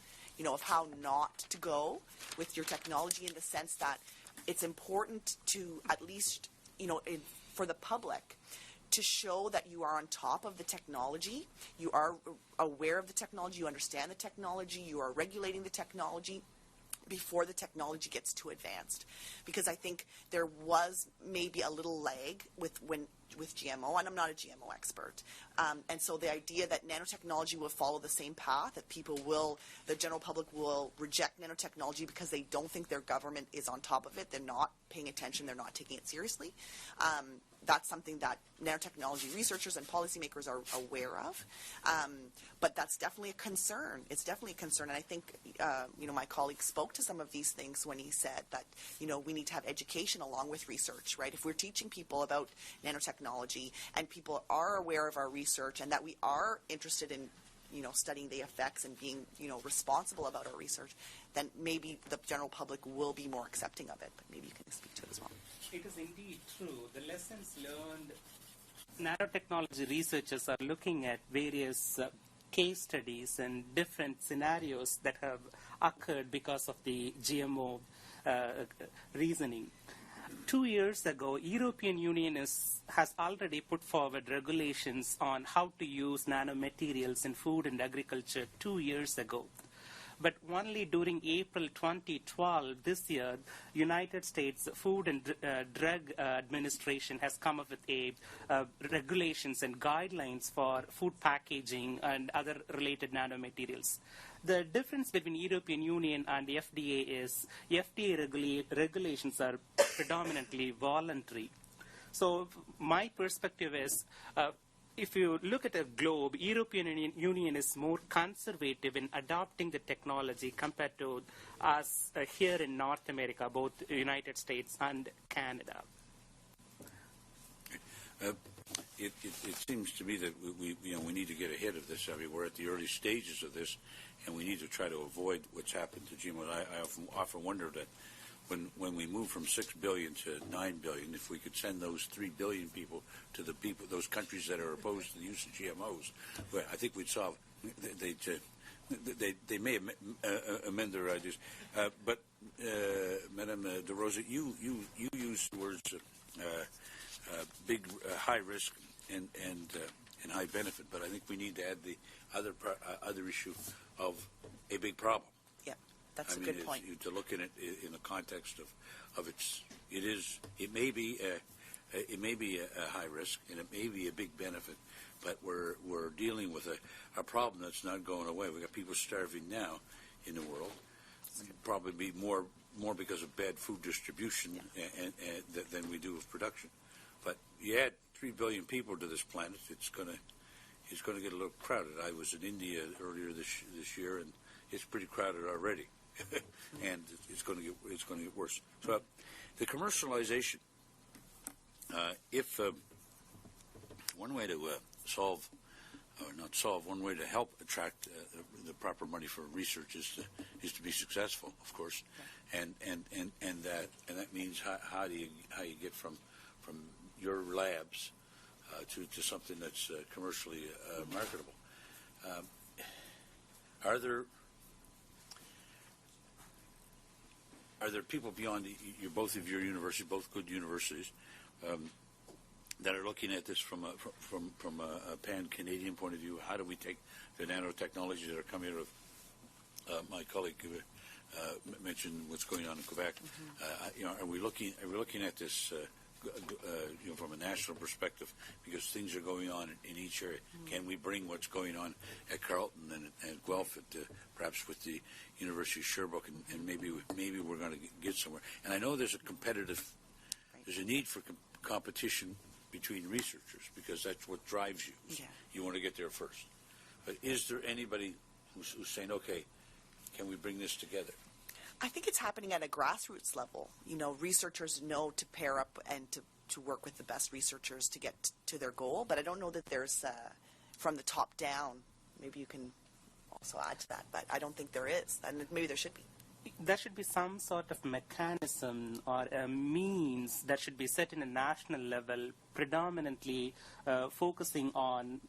[SPEAKER 3] of how not to go with your technology, in the sense that it's important to at least, for the public, to show that you are on top of the technology, you are aware of the technology, you understand the technology, you are regulating the technology before the technology gets too advanced. Because I think there was maybe a little lag with GMO, and I'm not a GMO expert. And so the idea that nanotechnology will follow the same path, that the general public will reject nanotechnology because they don't think their government is on top of it, they're not paying attention, they're not taking it seriously. That's something that nanotechnology researchers and policymakers are aware of. But that's definitely a concern. It's definitely a concern. And I think, my colleague spoke to some of these things when he said that, we need to have education along with research, right? If we're teaching people about nanotechnology and people are aware of our research and that we are interested in, studying the effects and being, responsible about our research, then maybe the general public will be more accepting of it. But maybe you can speak to it as well.
[SPEAKER 12] It is indeed true. The lessons learned, nanotechnology researchers are looking at various case studies and different scenarios that have occurred because of the GMO reasoning. 2 years ago, European Union has already put forward regulations on how to use nanomaterials in food and agriculture 2 years ago. But only during April 2012, this year, United States Food and Drug Administration has come up with regulations and guidelines for food packaging and other related nanomaterials. The difference between European Union and the FDA is FDA regulations are predominantly voluntary. So my perspective is, if you look at a globe, European Union is more conservative in adopting the technology compared to us here in North America, both the United States and Canada.
[SPEAKER 11] It seems to me that we need to get ahead of this. I mean, we're at the early stages of this, and we need to try to avoid what's happened to GMO. I often wonder that when we move from 6 billion to 9 billion, if we could send those 3 billion people to those countries that are opposed to the use of GMOs, well, I think we'd solve. They may amend their ideas, but Madame De Rosa, you use the words big, high risk and high benefit, but I think we need to add the other issue of a big problem.
[SPEAKER 3] That's a good point.
[SPEAKER 11] To look at it in the context of it may be a high risk and it may be a big benefit, but we're dealing with a problem that's not going away. We've got people starving now in the world. Probably be more because of bad food distribution than we do of production. But you add 3 billion people to this planet, it's going to get a little crowded. I was in India earlier this year, and it's pretty crowded already. And it's going to get worse. So the commercialization, if one way to one way to help attract the proper money for research is to be successful, of course, and that means how do you get from your labs to something that's commercially marketable. Are there people beyond both of your universities, both good universities, that are looking at this from a pan-Canadian point of view? How do we take the nanotechnologies that are coming out of my colleague mentioned what's going on in Quebec? Mm-hmm. Are we looking at this from a national perspective, because things are going on in each area? Mm-hmm. Can we bring what's going on at Carleton and Guelph, perhaps with the University of Sherbrooke, and maybe we're going to get somewhere? And I know there's a need for competition between researchers, because that's what drives you. Yeah. You want to get there first. But is there anybody who's saying, okay, can we bring this together?
[SPEAKER 3] I think it's happening at a grassroots level. You know, researchers know to pair up and to work with the best researchers to get to their goal, but I don't know that there's, from the top down, maybe you can also add to that, but I don't think there is, and maybe there should be.
[SPEAKER 12] There should be some sort of mechanism or a means that should be set in a national level, predominantly focusing on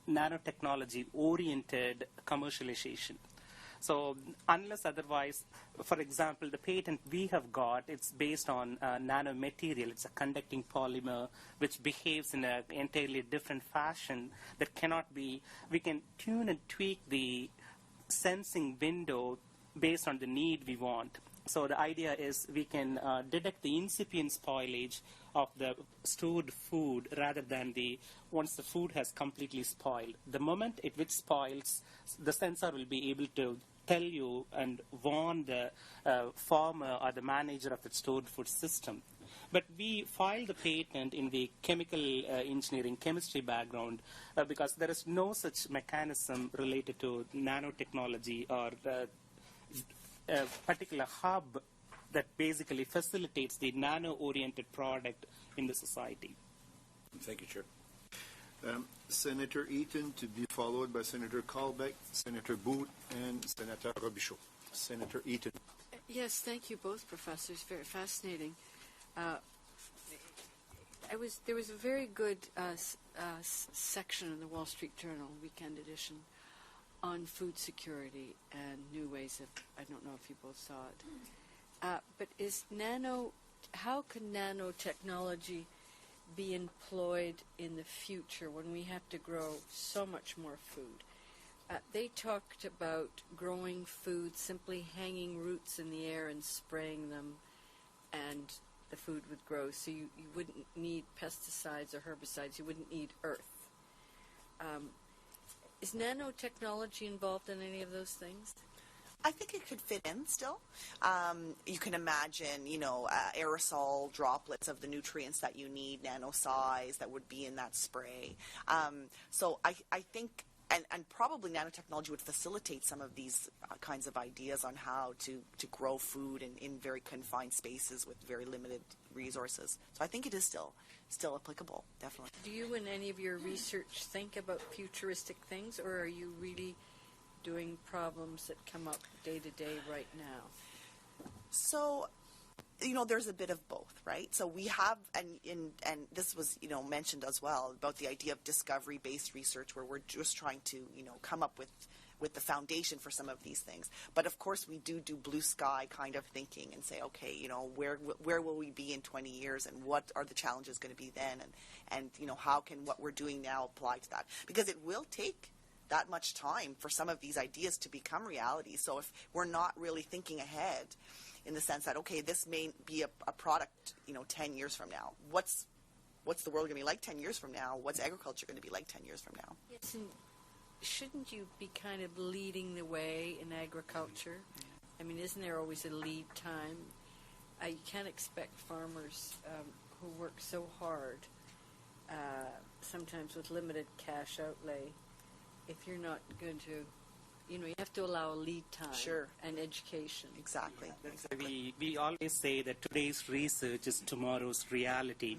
[SPEAKER 12] nanotechnology-oriented commercialization. So unless otherwise, for example, the patent we have got, it's based on nanomaterial. It's a conducting polymer which behaves in an entirely different fashion that cannot be, we can tune and tweak the sensing window based on the need we want. So the idea is we can detect the incipient spoilage of the stored food rather than once the food has completely spoiled. The moment it which spoils, the sensor will be able to tell you and warn the farmer or the manager of the stored food system. But we filed the patent in the chemical engineering, chemistry background because there is no such mechanism related to nanotechnology or a particular hub that basically facilitates the nano-oriented product in the society.
[SPEAKER 11] Thank you, Chair.
[SPEAKER 1] Senator Eaton to be followed by Senator Colbeck, Senator Booth, and Senator Robichaud. Senator Eaton.
[SPEAKER 9] Yes, thank you both, professors. Very fascinating. There was a very good section in the Wall Street Journal, weekend edition, on food security and new ways of, I don't know if you both saw it. But how can nanotechnology be employed in the future when we have to grow so much more food? They talked about growing food, simply hanging roots in the air and spraying them, and the food would grow. So you wouldn't need pesticides or herbicides. You wouldn't need earth. Is nanotechnology involved in any of those things?
[SPEAKER 3] I think it could fit in still. You can imagine, aerosol droplets of the nutrients that you need, nano size, that would be in that spray. So I think, and probably nanotechnology would facilitate some of these kinds of ideas on how to grow food in very confined spaces with very limited resources. So I think it is still applicable, definitely.
[SPEAKER 9] Do you in any of your research think about futuristic things, or are you really doing problems that come up day to day right now?
[SPEAKER 3] So, there's a bit of both, right? So we have, and this was, mentioned as well, about the idea of discovery-based research, where we're just trying to, come up with the foundation for some of these things. But of course, we do blue sky kind of thinking and say, okay, where will we be in 20 years, and what are the challenges going to be then, and how can what we're doing now apply to that? Because it will take that much time for some of these ideas to become reality. So if we're not really thinking ahead in the sense that, okay, this may be a product, 10 years from now, what's the world going to be like 10 years from now? What's agriculture going to be like 10 years from now?
[SPEAKER 9] Yes, and shouldn't you be kind of leading the way in agriculture? I mean, isn't there always a lead time? You can't expect farmers who work so hard, sometimes with limited cash outlay, if you're not going to, you have to allow lead time.
[SPEAKER 3] Sure.
[SPEAKER 9] And education.
[SPEAKER 3] Exactly.
[SPEAKER 12] We always say that today's research is tomorrow's reality.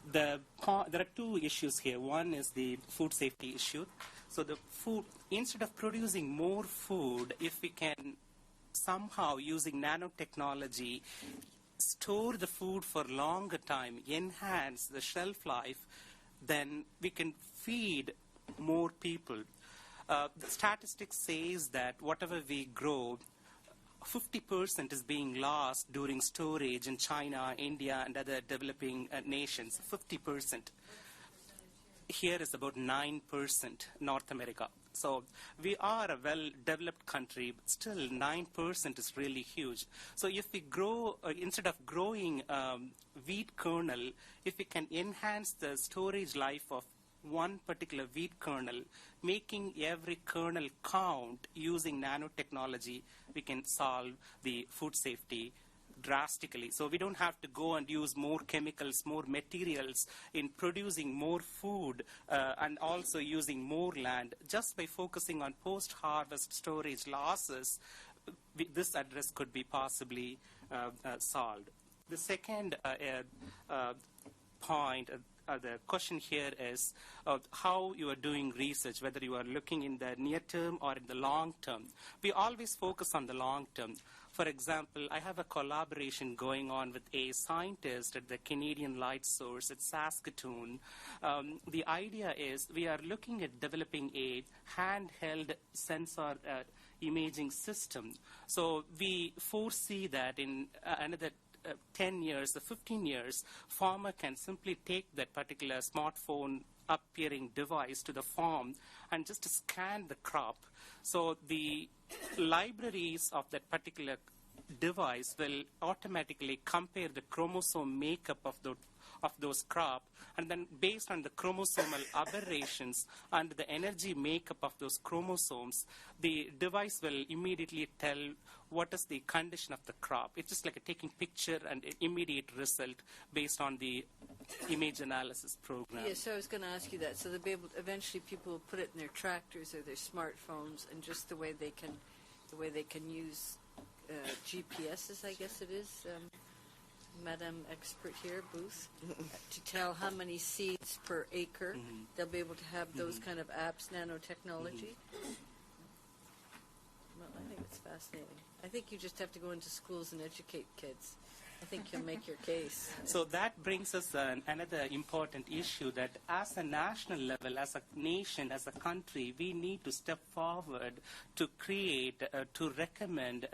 [SPEAKER 12] There are two issues here. One is the food safety issue. So the food, instead of producing more food, if we can somehow, using nanotechnology, store the food for longer time, enhance the shelf life, then we can feed more people. The statistics says that whatever we grow, 50% is being lost during storage in China, India, and other developing nations. 50%. Here is about 9%, North America. So we are a well-developed country, but still 9% is really huge. So if we grow, instead of growing wheat kernel, if we can enhance the storage life of one particular wheat kernel, making every kernel count using nanotechnology, we can solve the food safety drastically. So we don't have to go and use more chemicals, more materials in producing more food and also using more land. Just by focusing on post-harvest storage losses, this address could be possibly solved. The second point, the question here is how you are doing research, whether you are looking in the near term or in the long term. We always focus on the long term. For example, I have a collaboration going on with a scientist at the Canadian Light Source at Saskatoon. The idea is we are looking at developing a handheld sensor imaging system. So we foresee that in another 10 years or 15 years, farmer can simply take that particular smartphone appearing device to the farm and just scan the crop. So the libraries of that particular device will automatically compare the chromosome makeup of those crop, and then based on the chromosomal aberrations and the energy makeup of those chromosomes, the device will immediately tell what is the condition of the crop. It's just like taking picture and an immediate result based on the image analysis program.
[SPEAKER 9] Yes, so I was going to ask you that. So they'll be able eventually people will put it in their tractors or their smartphones, and just the way they can use GPSs, I guess it is. Madam Expert here, Booth, to tell how many seeds per acre. They'll be able to have those kind of apps, nanotechnology. Well, I think it's fascinating. I think you just have to go into schools and educate kids. I think you'll make your case.
[SPEAKER 12] So that brings us another important issue, that as a national level, as a nation, as a country, we need to step forward to create, to recommend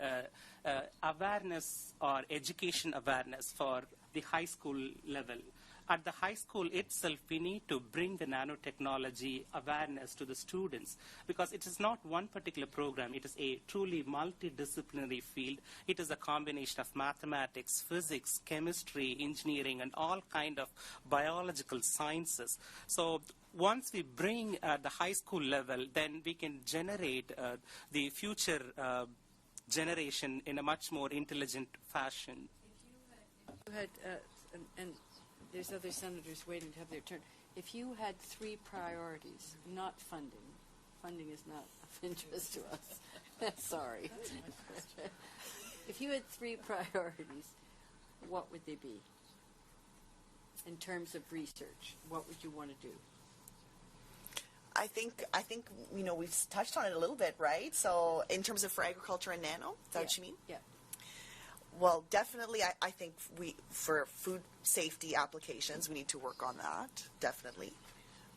[SPEAKER 12] awareness or education awareness for the high school level. At the high school itself, we need to bring the nanotechnology awareness to the students, because it is not one particular program. It is a truly multidisciplinary field. It is a combination of mathematics, physics, chemistry, engineering, and all kind of biological sciences. So once we bring the high school level, then we can generate the future generation in a much more intelligent fashion.
[SPEAKER 9] If you had, and there's other senators waiting to have their turn. If you had 3 priorities, not funding is not of interest to us. Sorry. If you had 3 priorities, what would they be? In terms of research, what would you want to do?
[SPEAKER 3] I think we've touched on it a little bit, right? So in terms of for agriculture and nano, is that what you mean?
[SPEAKER 9] Yeah.
[SPEAKER 3] Well, definitely, I think for food safety applications, we need to work on that, definitely.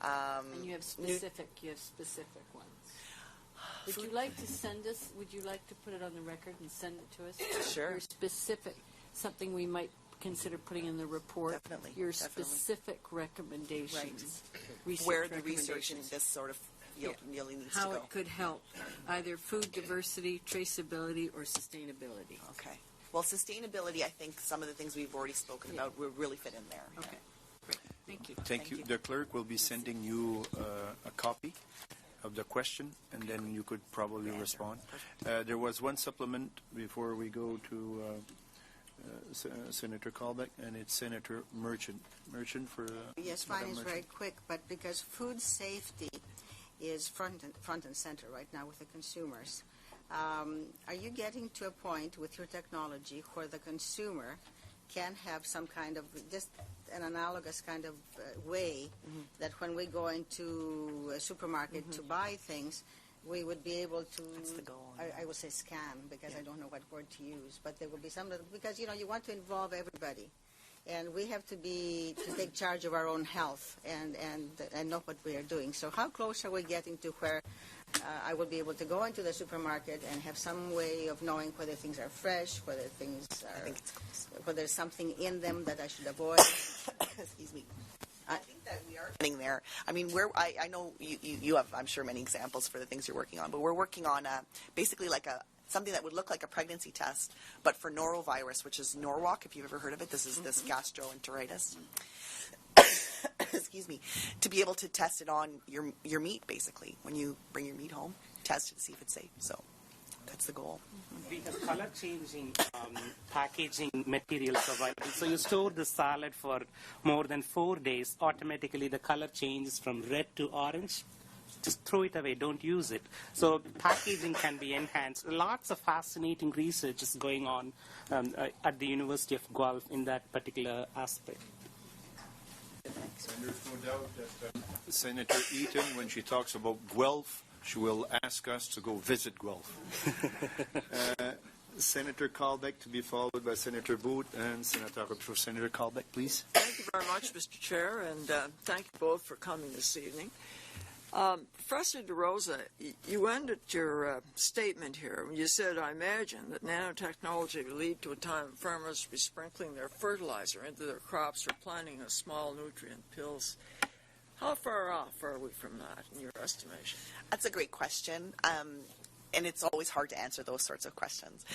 [SPEAKER 9] And you have specific ones. Would you like to send us, would you like to put it on the record and send it to us?
[SPEAKER 3] Sure.
[SPEAKER 9] Your specific, something we might consider putting in the report.
[SPEAKER 3] Definitely.
[SPEAKER 9] Your specific recommendations.
[SPEAKER 3] Right. Where the research in this sort of field really needs to go.
[SPEAKER 9] How it could help either food diversity, traceability, or sustainability.
[SPEAKER 3] Okay. Well, sustainability, I think some of the things we've already spoken about will really fit in there.
[SPEAKER 9] Okay. Great. Thank you.
[SPEAKER 1] Thank you. The clerk will be sending you a copy of the question, and then you could probably respond. There was one supplement before we go to Senator Colbeck, and it's Senator Merchant. Merchant for
[SPEAKER 2] yes, mine is very quick, but because food safety is front and center right now with the consumers. Are you getting to a point with your technology where the consumer can have some kind of, just an analogous kind of way that when we go into a supermarket to buy things, we would be able to,
[SPEAKER 3] that's the goal.
[SPEAKER 2] I would say scan, because I don't know what word to use, but there will be some, because, you want to involve everybody. And we have to take charge of our own health and know what we are doing. So how close are we getting to where I will be able to go into the supermarket and have some way of knowing whether things are fresh, whether things are, whether there's something in them that I should avoid?
[SPEAKER 3] Excuse me. I think that we are getting there. I mean, I know you have, I'm sure, many examples for the things you're working on, but we're working on basically like something that would look like a pregnancy test, but for norovirus, which is Norwalk, if you've ever heard of it. This is this gastroenteritis. Excuse me. To be able to test it on your meat, basically. When you bring your meat home, test it to see if it's safe. So that's the goal.
[SPEAKER 12] We have color-changing packaging materials available. So you store the salad for more than 4 days. Automatically, the color changes from red to orange. just throw it away, don't use it. So packaging can be enhanced. Lots of fascinating research is going on at the University of Guelph in that particular aspect.
[SPEAKER 1] And there's no doubt that Senator Eaton, when she talks about Guelph, she will ask us to go visit Guelph. Senator Colbeck to be followed by Senator Booth and Senator Rupert. Senator Colbeck, please.
[SPEAKER 6] Thank you very much, Mr. Chair, and thank you both for coming this evening. Professor DeRosa, you ended your statement here. You said, I imagine that nanotechnology will lead to a time when farmers will be sprinkling their fertilizer into their crops or planting a small nutrient pills. How far off are we from that in your estimation?
[SPEAKER 3] That's a great question. And it's always hard to answer those sorts of questions.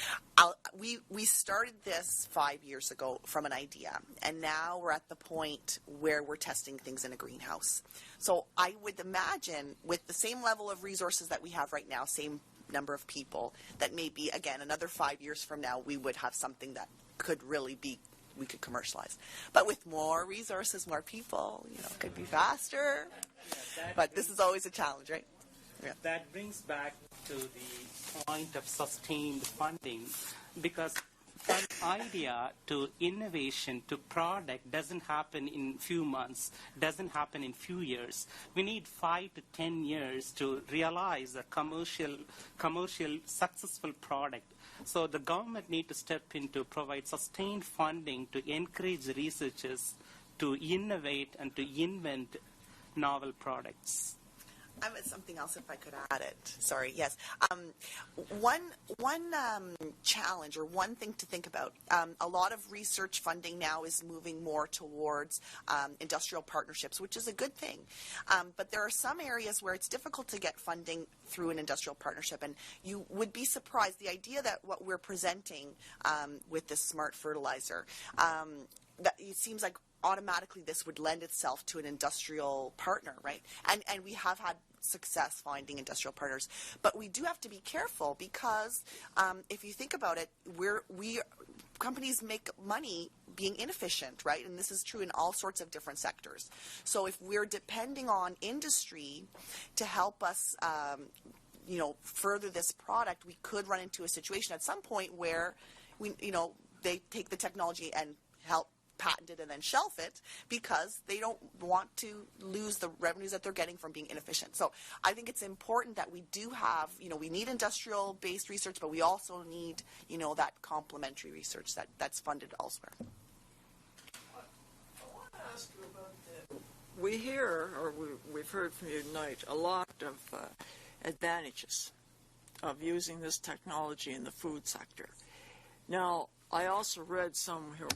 [SPEAKER 3] We started this 5 years ago from an idea, and now we're at the point where we're testing things in a greenhouse. So I would imagine with the same level of resources that we have right now, same number of people, that maybe, again, another 5 years from now, we would have something that could really be, we could commercialize. But with more resources, more people, it could be faster. But this is always a challenge, right? Yeah.
[SPEAKER 12] That brings back to the point of sustained funding, because from idea to innovation to product doesn't happen in few months, doesn't happen in few years. We need 5 to 10 years to realize a commercial successful product. So the government need to step in to provide sustained funding to encourage researchers to innovate and to invent novel products.
[SPEAKER 3] Something else, if I could add it. Sorry, yes. One challenge or one thing to think about, a lot of research funding now is moving more towards industrial partnerships, which is a good thing. But there are some areas where it's difficult to get funding through an industrial partnership, and you would be surprised. The idea that what we're presenting with this smart fertilizer, that it seems like automatically this would lend itself to an industrial partner, right? And we have had success finding industrial partners. But we do have to be careful because if you think about it, companies make money being inefficient, right? And this is true in all sorts of different sectors. So if we're depending on industry to help us further this product, we could run into a situation at some point where they take the technology and help patent it and then shelf it because they don't want to lose the revenues that they're getting from being inefficient. So I think it's important that we do have, we need industrial-based research, but we also need, that complementary research that's funded elsewhere.
[SPEAKER 6] I want to ask you about we hear, or we've heard from you tonight, a lot of advantages of using this technology in the food sector. Now, I also read somewhere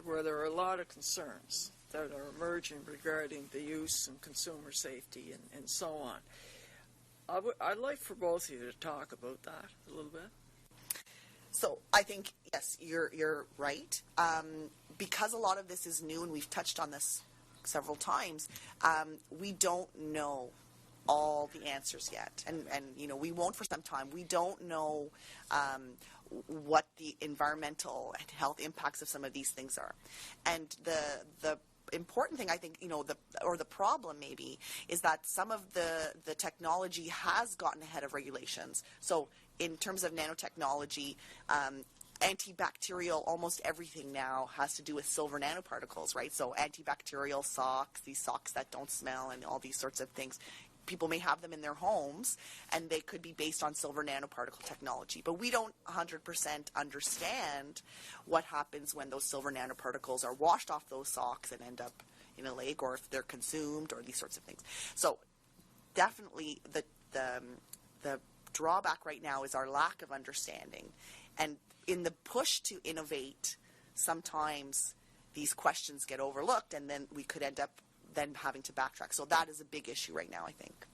[SPEAKER 6] where there are a lot of concerns that are emerging regarding the use and consumer safety and so on. I'd like for both of you to talk about that a little bit.
[SPEAKER 3] So I think, yes, you're right. Because a lot of this is new, and we've touched on this several times, we don't know all the answers yet. And we won't for some time. We don't know what the environmental and health impacts of some of these things are. And the important thing, I think, the problem maybe, is that some of the technology has gotten ahead of regulations. So in terms of nanotechnology, antibacterial, almost everything now has to do with silver nanoparticles, right? So antibacterial socks, these socks that don't smell, and all these sorts of things. People may have them in their homes, and they could be based on silver nanoparticle technology. But we don't 100% understand what happens when those silver nanoparticles are washed off those socks and end up in a lake, or if they're consumed, or these sorts of things. So definitely the drawback right now is our lack of understanding. And in the push to innovate, sometimes these questions get overlooked, and then we could end up then having to backtrack. So that is a big issue right now, I think.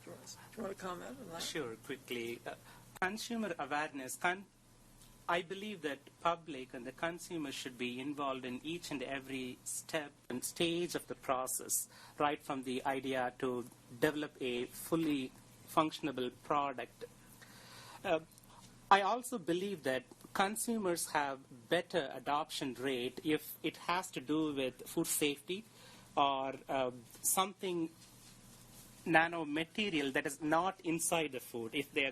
[SPEAKER 6] Do you want to comment on that?
[SPEAKER 12] Sure, quickly. Consumer awareness. I believe that public and the consumer should be involved in each and every step and stage of the process, right from the idea to develop a fully functionable product. I also believe that consumers have better adoption rate if it has to do with food safety or something nanomaterial that is not inside the food. If they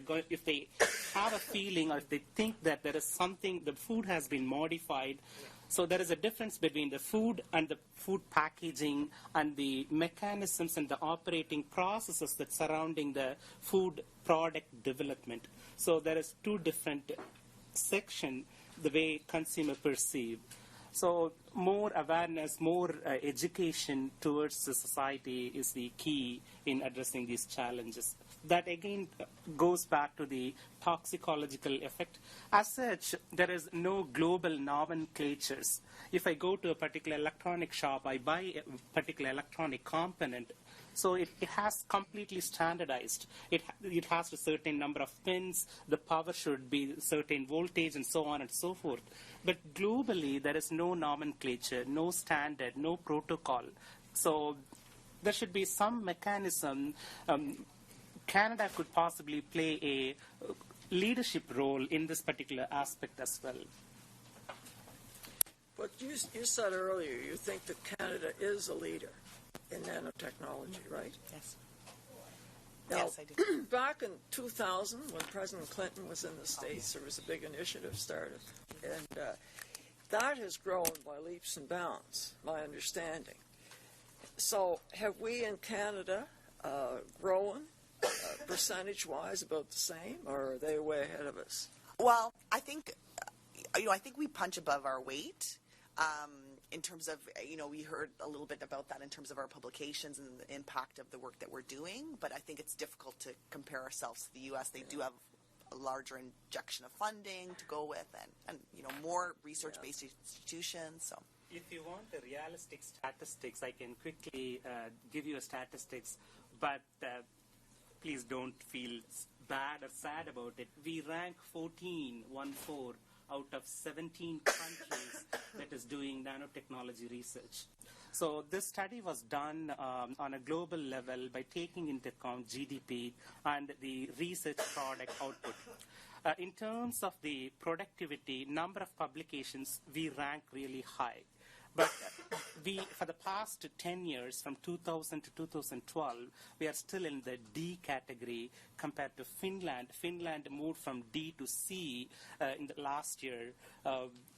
[SPEAKER 12] have a feeling, or if they think that there is something, the food has been modified. So there is a difference between the food and the food packaging and the mechanisms and the operating processes that surrounding the food product development. So there is two different sections the way consumer perceive. So more awareness, more education towards the society is the key in addressing these challenges. That again goes back to the toxicological effect. As such, there is no global nomenclatures. If I go to a particular electronic shop, I buy a particular electronic component, so it has completely standardized. It has a certain number of pins, the power should be certain voltage, and so on and so forth. But globally, there is no nomenclature, no standard, no protocol. So there should be some mechanism. Canada could possibly play a leadership role in this particular aspect as well.
[SPEAKER 6] But you said earlier you think that Canada is a leader in nanotechnology, right?
[SPEAKER 3] Yes.
[SPEAKER 6] Now,
[SPEAKER 3] Yes, I do.
[SPEAKER 6] back in 2000, when President Clinton was in the States, there was a big initiative started. And that has grown by leaps and bounds, my understanding. So have we in Canada grown percentage-wise about the same, or are they way ahead of us?
[SPEAKER 3] Well, I think we punch above our weight. In terms of, we heard a little bit about that in terms of our publications and the impact of the work that we're doing, but I think it's difficult to compare ourselves to the U.S. They do have a larger injection of funding to go with and more research-based institutions. So,
[SPEAKER 12] if you want the realistic statistics, I can quickly give you a statistics, but please don't feel bad or sad about it. We rank 14 out of 17 countries that is doing nanotechnology research. So this study was done on a global level by taking into account GDP and the research product output. In terms of the productivity, number of publications, we rank really high. But for the past 10 years, from 2000 to 2012, we are still in the D category compared to Finland. Finland moved from D to C in the last year,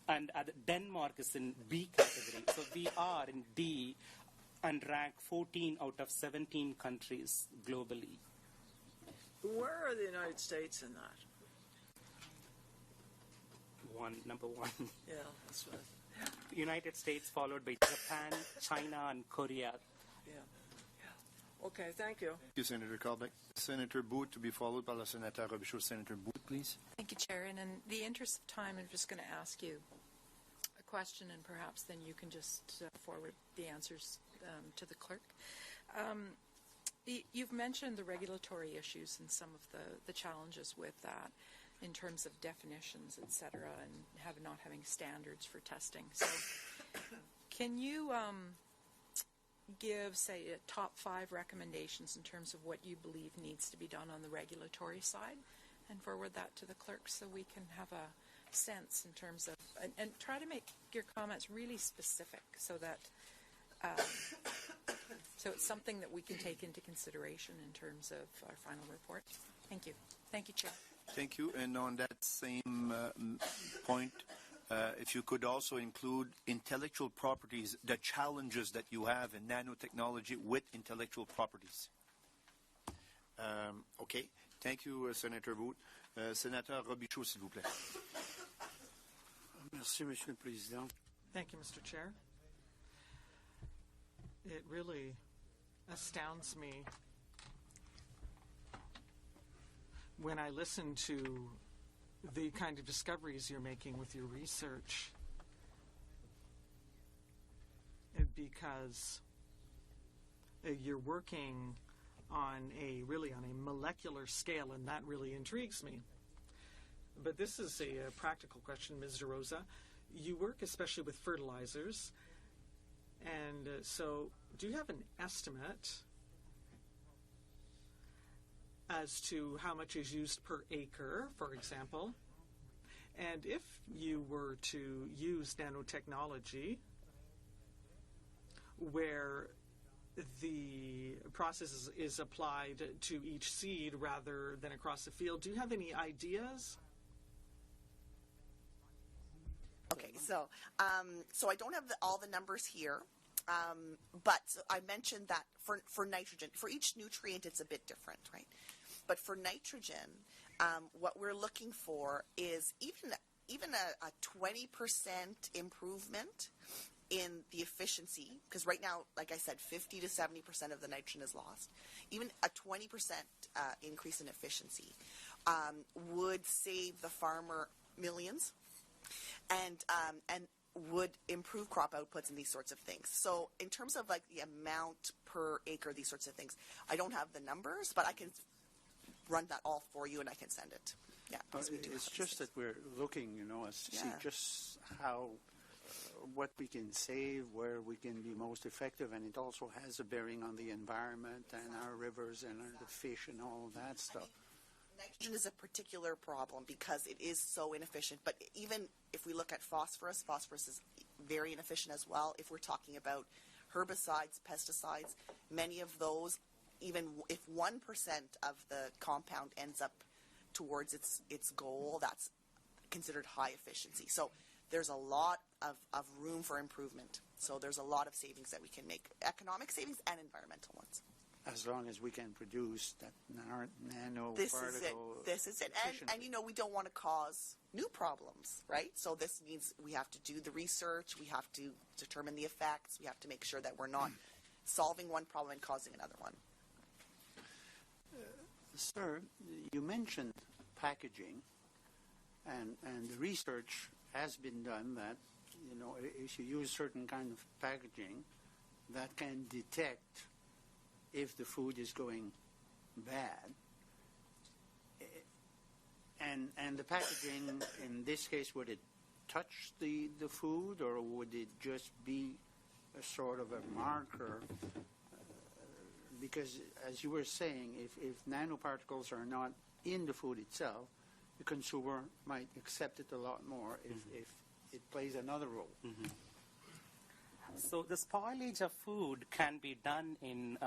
[SPEAKER 12] and Denmark is in B category. So we are in D and rank 14 out of 17 countries globally.
[SPEAKER 6] Where are the United States in that?
[SPEAKER 12] Number one.
[SPEAKER 6] Yeah, that's right.
[SPEAKER 12] United States, followed by Japan, China, and Korea.
[SPEAKER 6] Yeah. Okay, thank you.
[SPEAKER 1] Thank you, Senator Colbeck. Senator Boot to be followed by the Senator Robichaud. Senator Boot, please.
[SPEAKER 8] Thank you, Chair. And in the interest of time, I'm just going to ask you a question, and perhaps then you can just forward the answers to the clerk. You've mentioned the regulatory issues and some of the challenges with that, in terms of definitions, et cetera, and not having standards for testing. So can you give, say, a top 5 recommendations in terms of what you believe needs to be done on the regulatory side, and forward that to the clerk so we can have a sense in terms of, and try to make your comments really specific so that so it's something that we can take into consideration in terms of our final report. Thank you. Thank you, Chair.
[SPEAKER 1] Thank you. And on that same point, if you could also include intellectual properties, the challenges that you have in nanotechnology with intellectual properties. Okay. Thank you, Senator Boot. Senator Robichaud, s'il vous plaît.
[SPEAKER 5] Merci, Monsieur le Président.
[SPEAKER 4] Thank you, Mr. Chair. It really astounds me when I listen to the kind of discoveries you're making with your research, because you're working on a molecular scale, and that really intrigues me. But this is a practical question, Ms. DeRosa. You work especially with fertilizers, and so do you have an estimate as to how much is used per acre, for example? And if you were to use nanotechnology where the process is applied to each seed rather than across the field. Do you have any ideas?
[SPEAKER 3] Okay, so I don't have all the numbers here, but I mentioned that for nitrogen, for each nutrient, it's a bit different, right? But for nitrogen, what we're looking for is even a 20% improvement in the efficiency, because right now, like I said, 50 to 70% of the nitrogen is lost. Even a 20% increase in efficiency would save the farmer millions, and would improve crop outputs and these sorts of things. So in terms of like the amount per acre, these sorts of things, I don't have the numbers, but I can run that all for you and I can send it. Yeah,
[SPEAKER 13] it's just that we're looking, as to see just how, what we can save, where we can be most effective, and it also has a bearing on the environment and our rivers and the fish and all of that stuff.
[SPEAKER 3] Nitrogen is a particular problem because it is so inefficient. But even if we look at phosphorus, phosphorus is very inefficient as well. If we're talking about herbicides, pesticides, many of those, even if 1% of the compound ends up towards its goal, that's considered high efficiency. So there's a lot of room for improvement. So there's a lot of savings that we can make, economic savings and environmental ones.
[SPEAKER 13] As long as we can produce that nanoparticle.
[SPEAKER 3] This is it. And we don't want to cause new problems, right? So this means we have to do the research, we have to determine the effects, we have to make sure that we're not solving one problem and causing another one.
[SPEAKER 13] Sir, you mentioned packaging, and the research has been done that, if you use certain kind of packaging, that can detect if the food is going bad. And the packaging, in this case, would it touch the food, or would it just be a sort of a marker? Because, as you were saying, if nanoparticles are not in the food itself, the consumer might accept it a lot more if it plays another role.
[SPEAKER 12] Mm-hmm. So the spoilage of food can be done in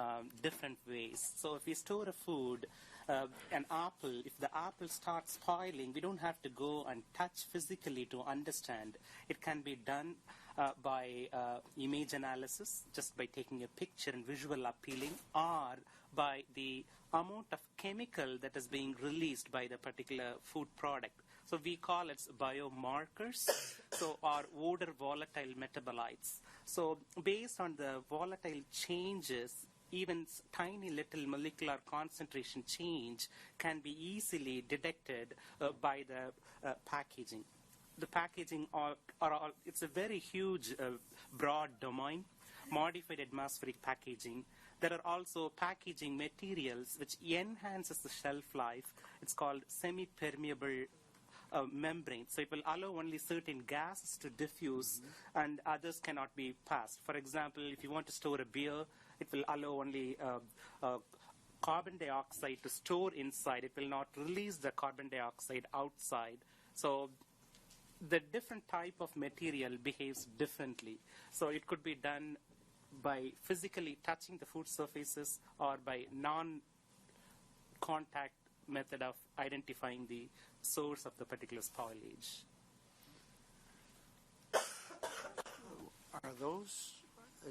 [SPEAKER 12] different ways. So if we store a food, an apple, if the apple starts spoiling, we don't have to go and touch physically to understand. It can be done by image analysis, just by taking a picture and visual appealing, or by the amount of chemical that is being released by the particular food product. So we call it biomarkers, or odor volatile metabolites. So based on the volatile changes, even tiny little molecular concentration change can be easily detected by the packaging. The packaging it's a very huge, broad domain. Modified atmospheric packaging. There are also packaging materials which enhances the shelf life. It's called semi-permeable membrane. So it will allow only certain gases to diffuse and others cannot be passed. For example, if you want to store a beer, it will allow only carbon dioxide to store inside. It will not release the carbon dioxide outside. So the different type of material behaves differently. So it could be done by physically touching the food surfaces or by non-contact method of identifying the source of the particular spoilage.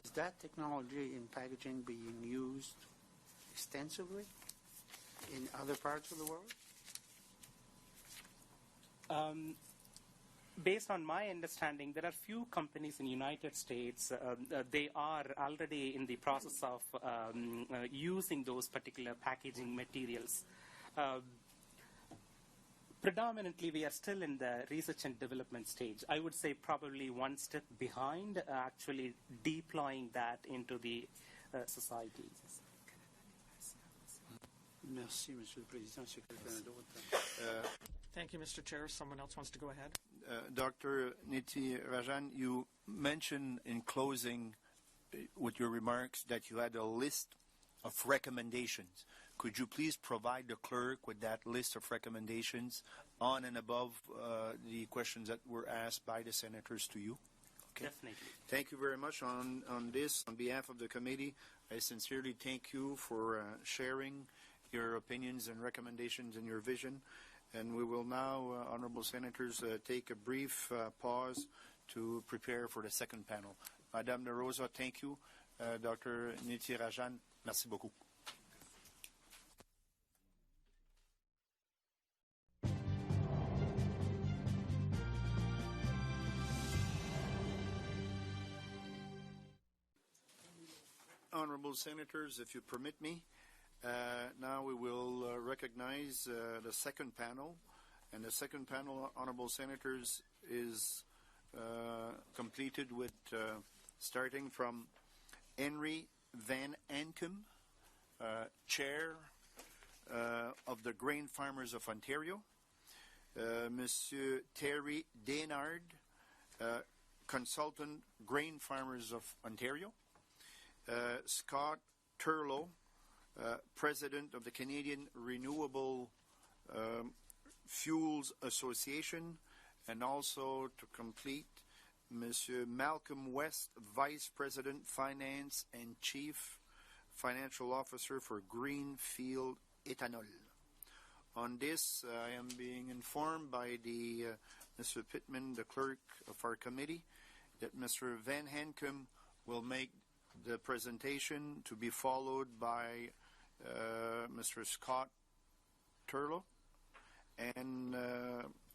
[SPEAKER 13] Is that technology in packaging being used extensively in other parts of the world?
[SPEAKER 12] Based on my understanding, there are few companies in the United States, they are already in the process of using those particular packaging materials. Predominantly, we are still in the research and development stage. I would say probably one step behind actually deploying that into the society.
[SPEAKER 13] Merci, Monsieur le Président.
[SPEAKER 4] Thank you, Mr. Chair. Someone else wants to go ahead.
[SPEAKER 1] Dr. Neethirajan, you mentioned in closing with your remarks that you had a list of recommendations. Could you please provide the clerk with that list of recommendations on and above the questions that were asked by the senators to you?
[SPEAKER 12] Okay. Definitely.
[SPEAKER 1] Thank you very much on this. On behalf of the committee, I sincerely thank you for sharing your opinions and recommendations and your vision. And we will now, Honourable Senators, take a brief pause to prepare for the second panel. Madame De Rosa, thank you. Dr. Neethirajan, merci beaucoup. Honourable Senators, if you permit me, now we will recognize the second panel. And the second panel, Honourable Senators, is completed with starting from Henry Van Ankem, Chair of the Grain Farmers of Ontario, Monsieur Terry Daynard, Consultant Grain Farmers of Ontario, Scott Turlow, President of the Canadian Renewable Fuels Association, and also to complete, Monsieur Malcolm West, Vice President, Finance and Chief Financial Officer for Greenfield Ethanol. On this, I am being informed by the Mr. Pittman, the clerk of our committee, that Mr. Van Hankum will make the presentation, to be followed by Mr. Scott Turlow and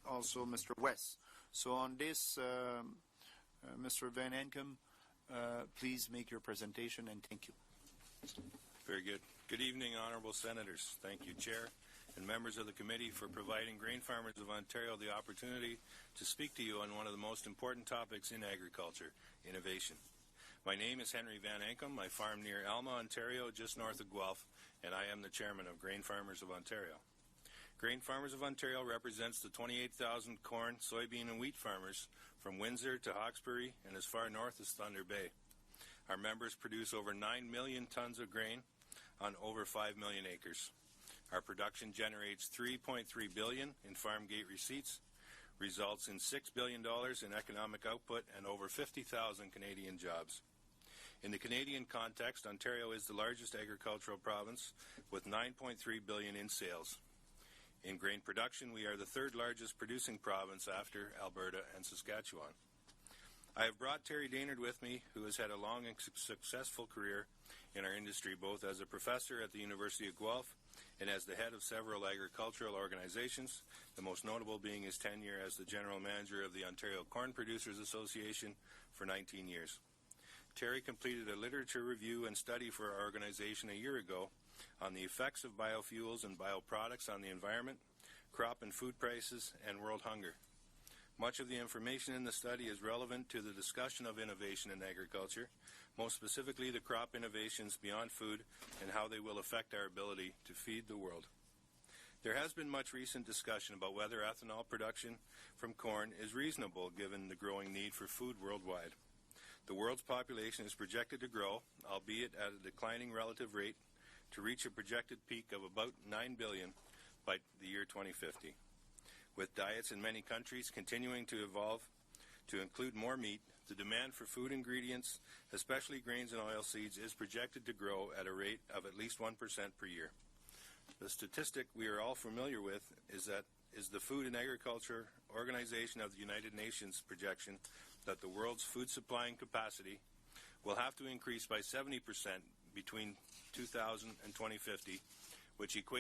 [SPEAKER 1] also Mr. West. So on this, Mr. Van Ankem, please make your presentation, and thank you.
[SPEAKER 14] Very good. Good evening, Honourable Senators. Thank you, Chair, and members of the committee for providing Grain Farmers of Ontario the opportunity to speak to you on one of the most important topics in agriculture, innovation. My name is Henry Van Ankem. I farm near Alma, Ontario, just north of Guelph, and I am the chairman of Grain Farmers of Ontario. Grain Farmers of Ontario represents the 28,000 corn, soybean, and wheat farmers from Windsor to Hawkesbury and as far north as Thunder Bay. Our members produce over 9 million tons of grain on over 5 million acres. Our production generates $3.3 billion in farm gate receipts, results in $6 billion in economic output, and over 50,000 Canadian jobs. In the Canadian context, Ontario is the largest agricultural province with $9.3 billion in sales. In grain production, we are the third largest producing province after Alberta and Saskatchewan. I have brought Terry Daynard with me, who has had a long and successful career in our industry, both as a professor at the University of Guelph and as the head of several agricultural organizations, the most notable being his tenure as the general manager of the Ontario Corn Producers Association for 19 years. Terry completed a literature review and study for our organization a year ago on the effects of biofuels and bioproducts on the environment, crop and food prices, and world hunger. Much of the information in the study is relevant to the discussion of innovation in agriculture, most specifically the crop innovations beyond food and how they will affect our ability to feed the world. There has been much recent discussion about whether ethanol production from corn is reasonable given the growing need for food worldwide. The world's population is projected to grow, albeit at a declining relative rate, to reach a projected peak of about 9 billion by the year 2050. With diets in many countries continuing to evolve to include more meat, the demand for food ingredients, especially grains and oilseeds, is projected to grow at a rate of at least 1% per year. The statistic we are all familiar with is the Food and Agriculture Organization of the United Nations projection that the world's food supplying capacity will have to increase by 70% between 2000 and 2050, which equates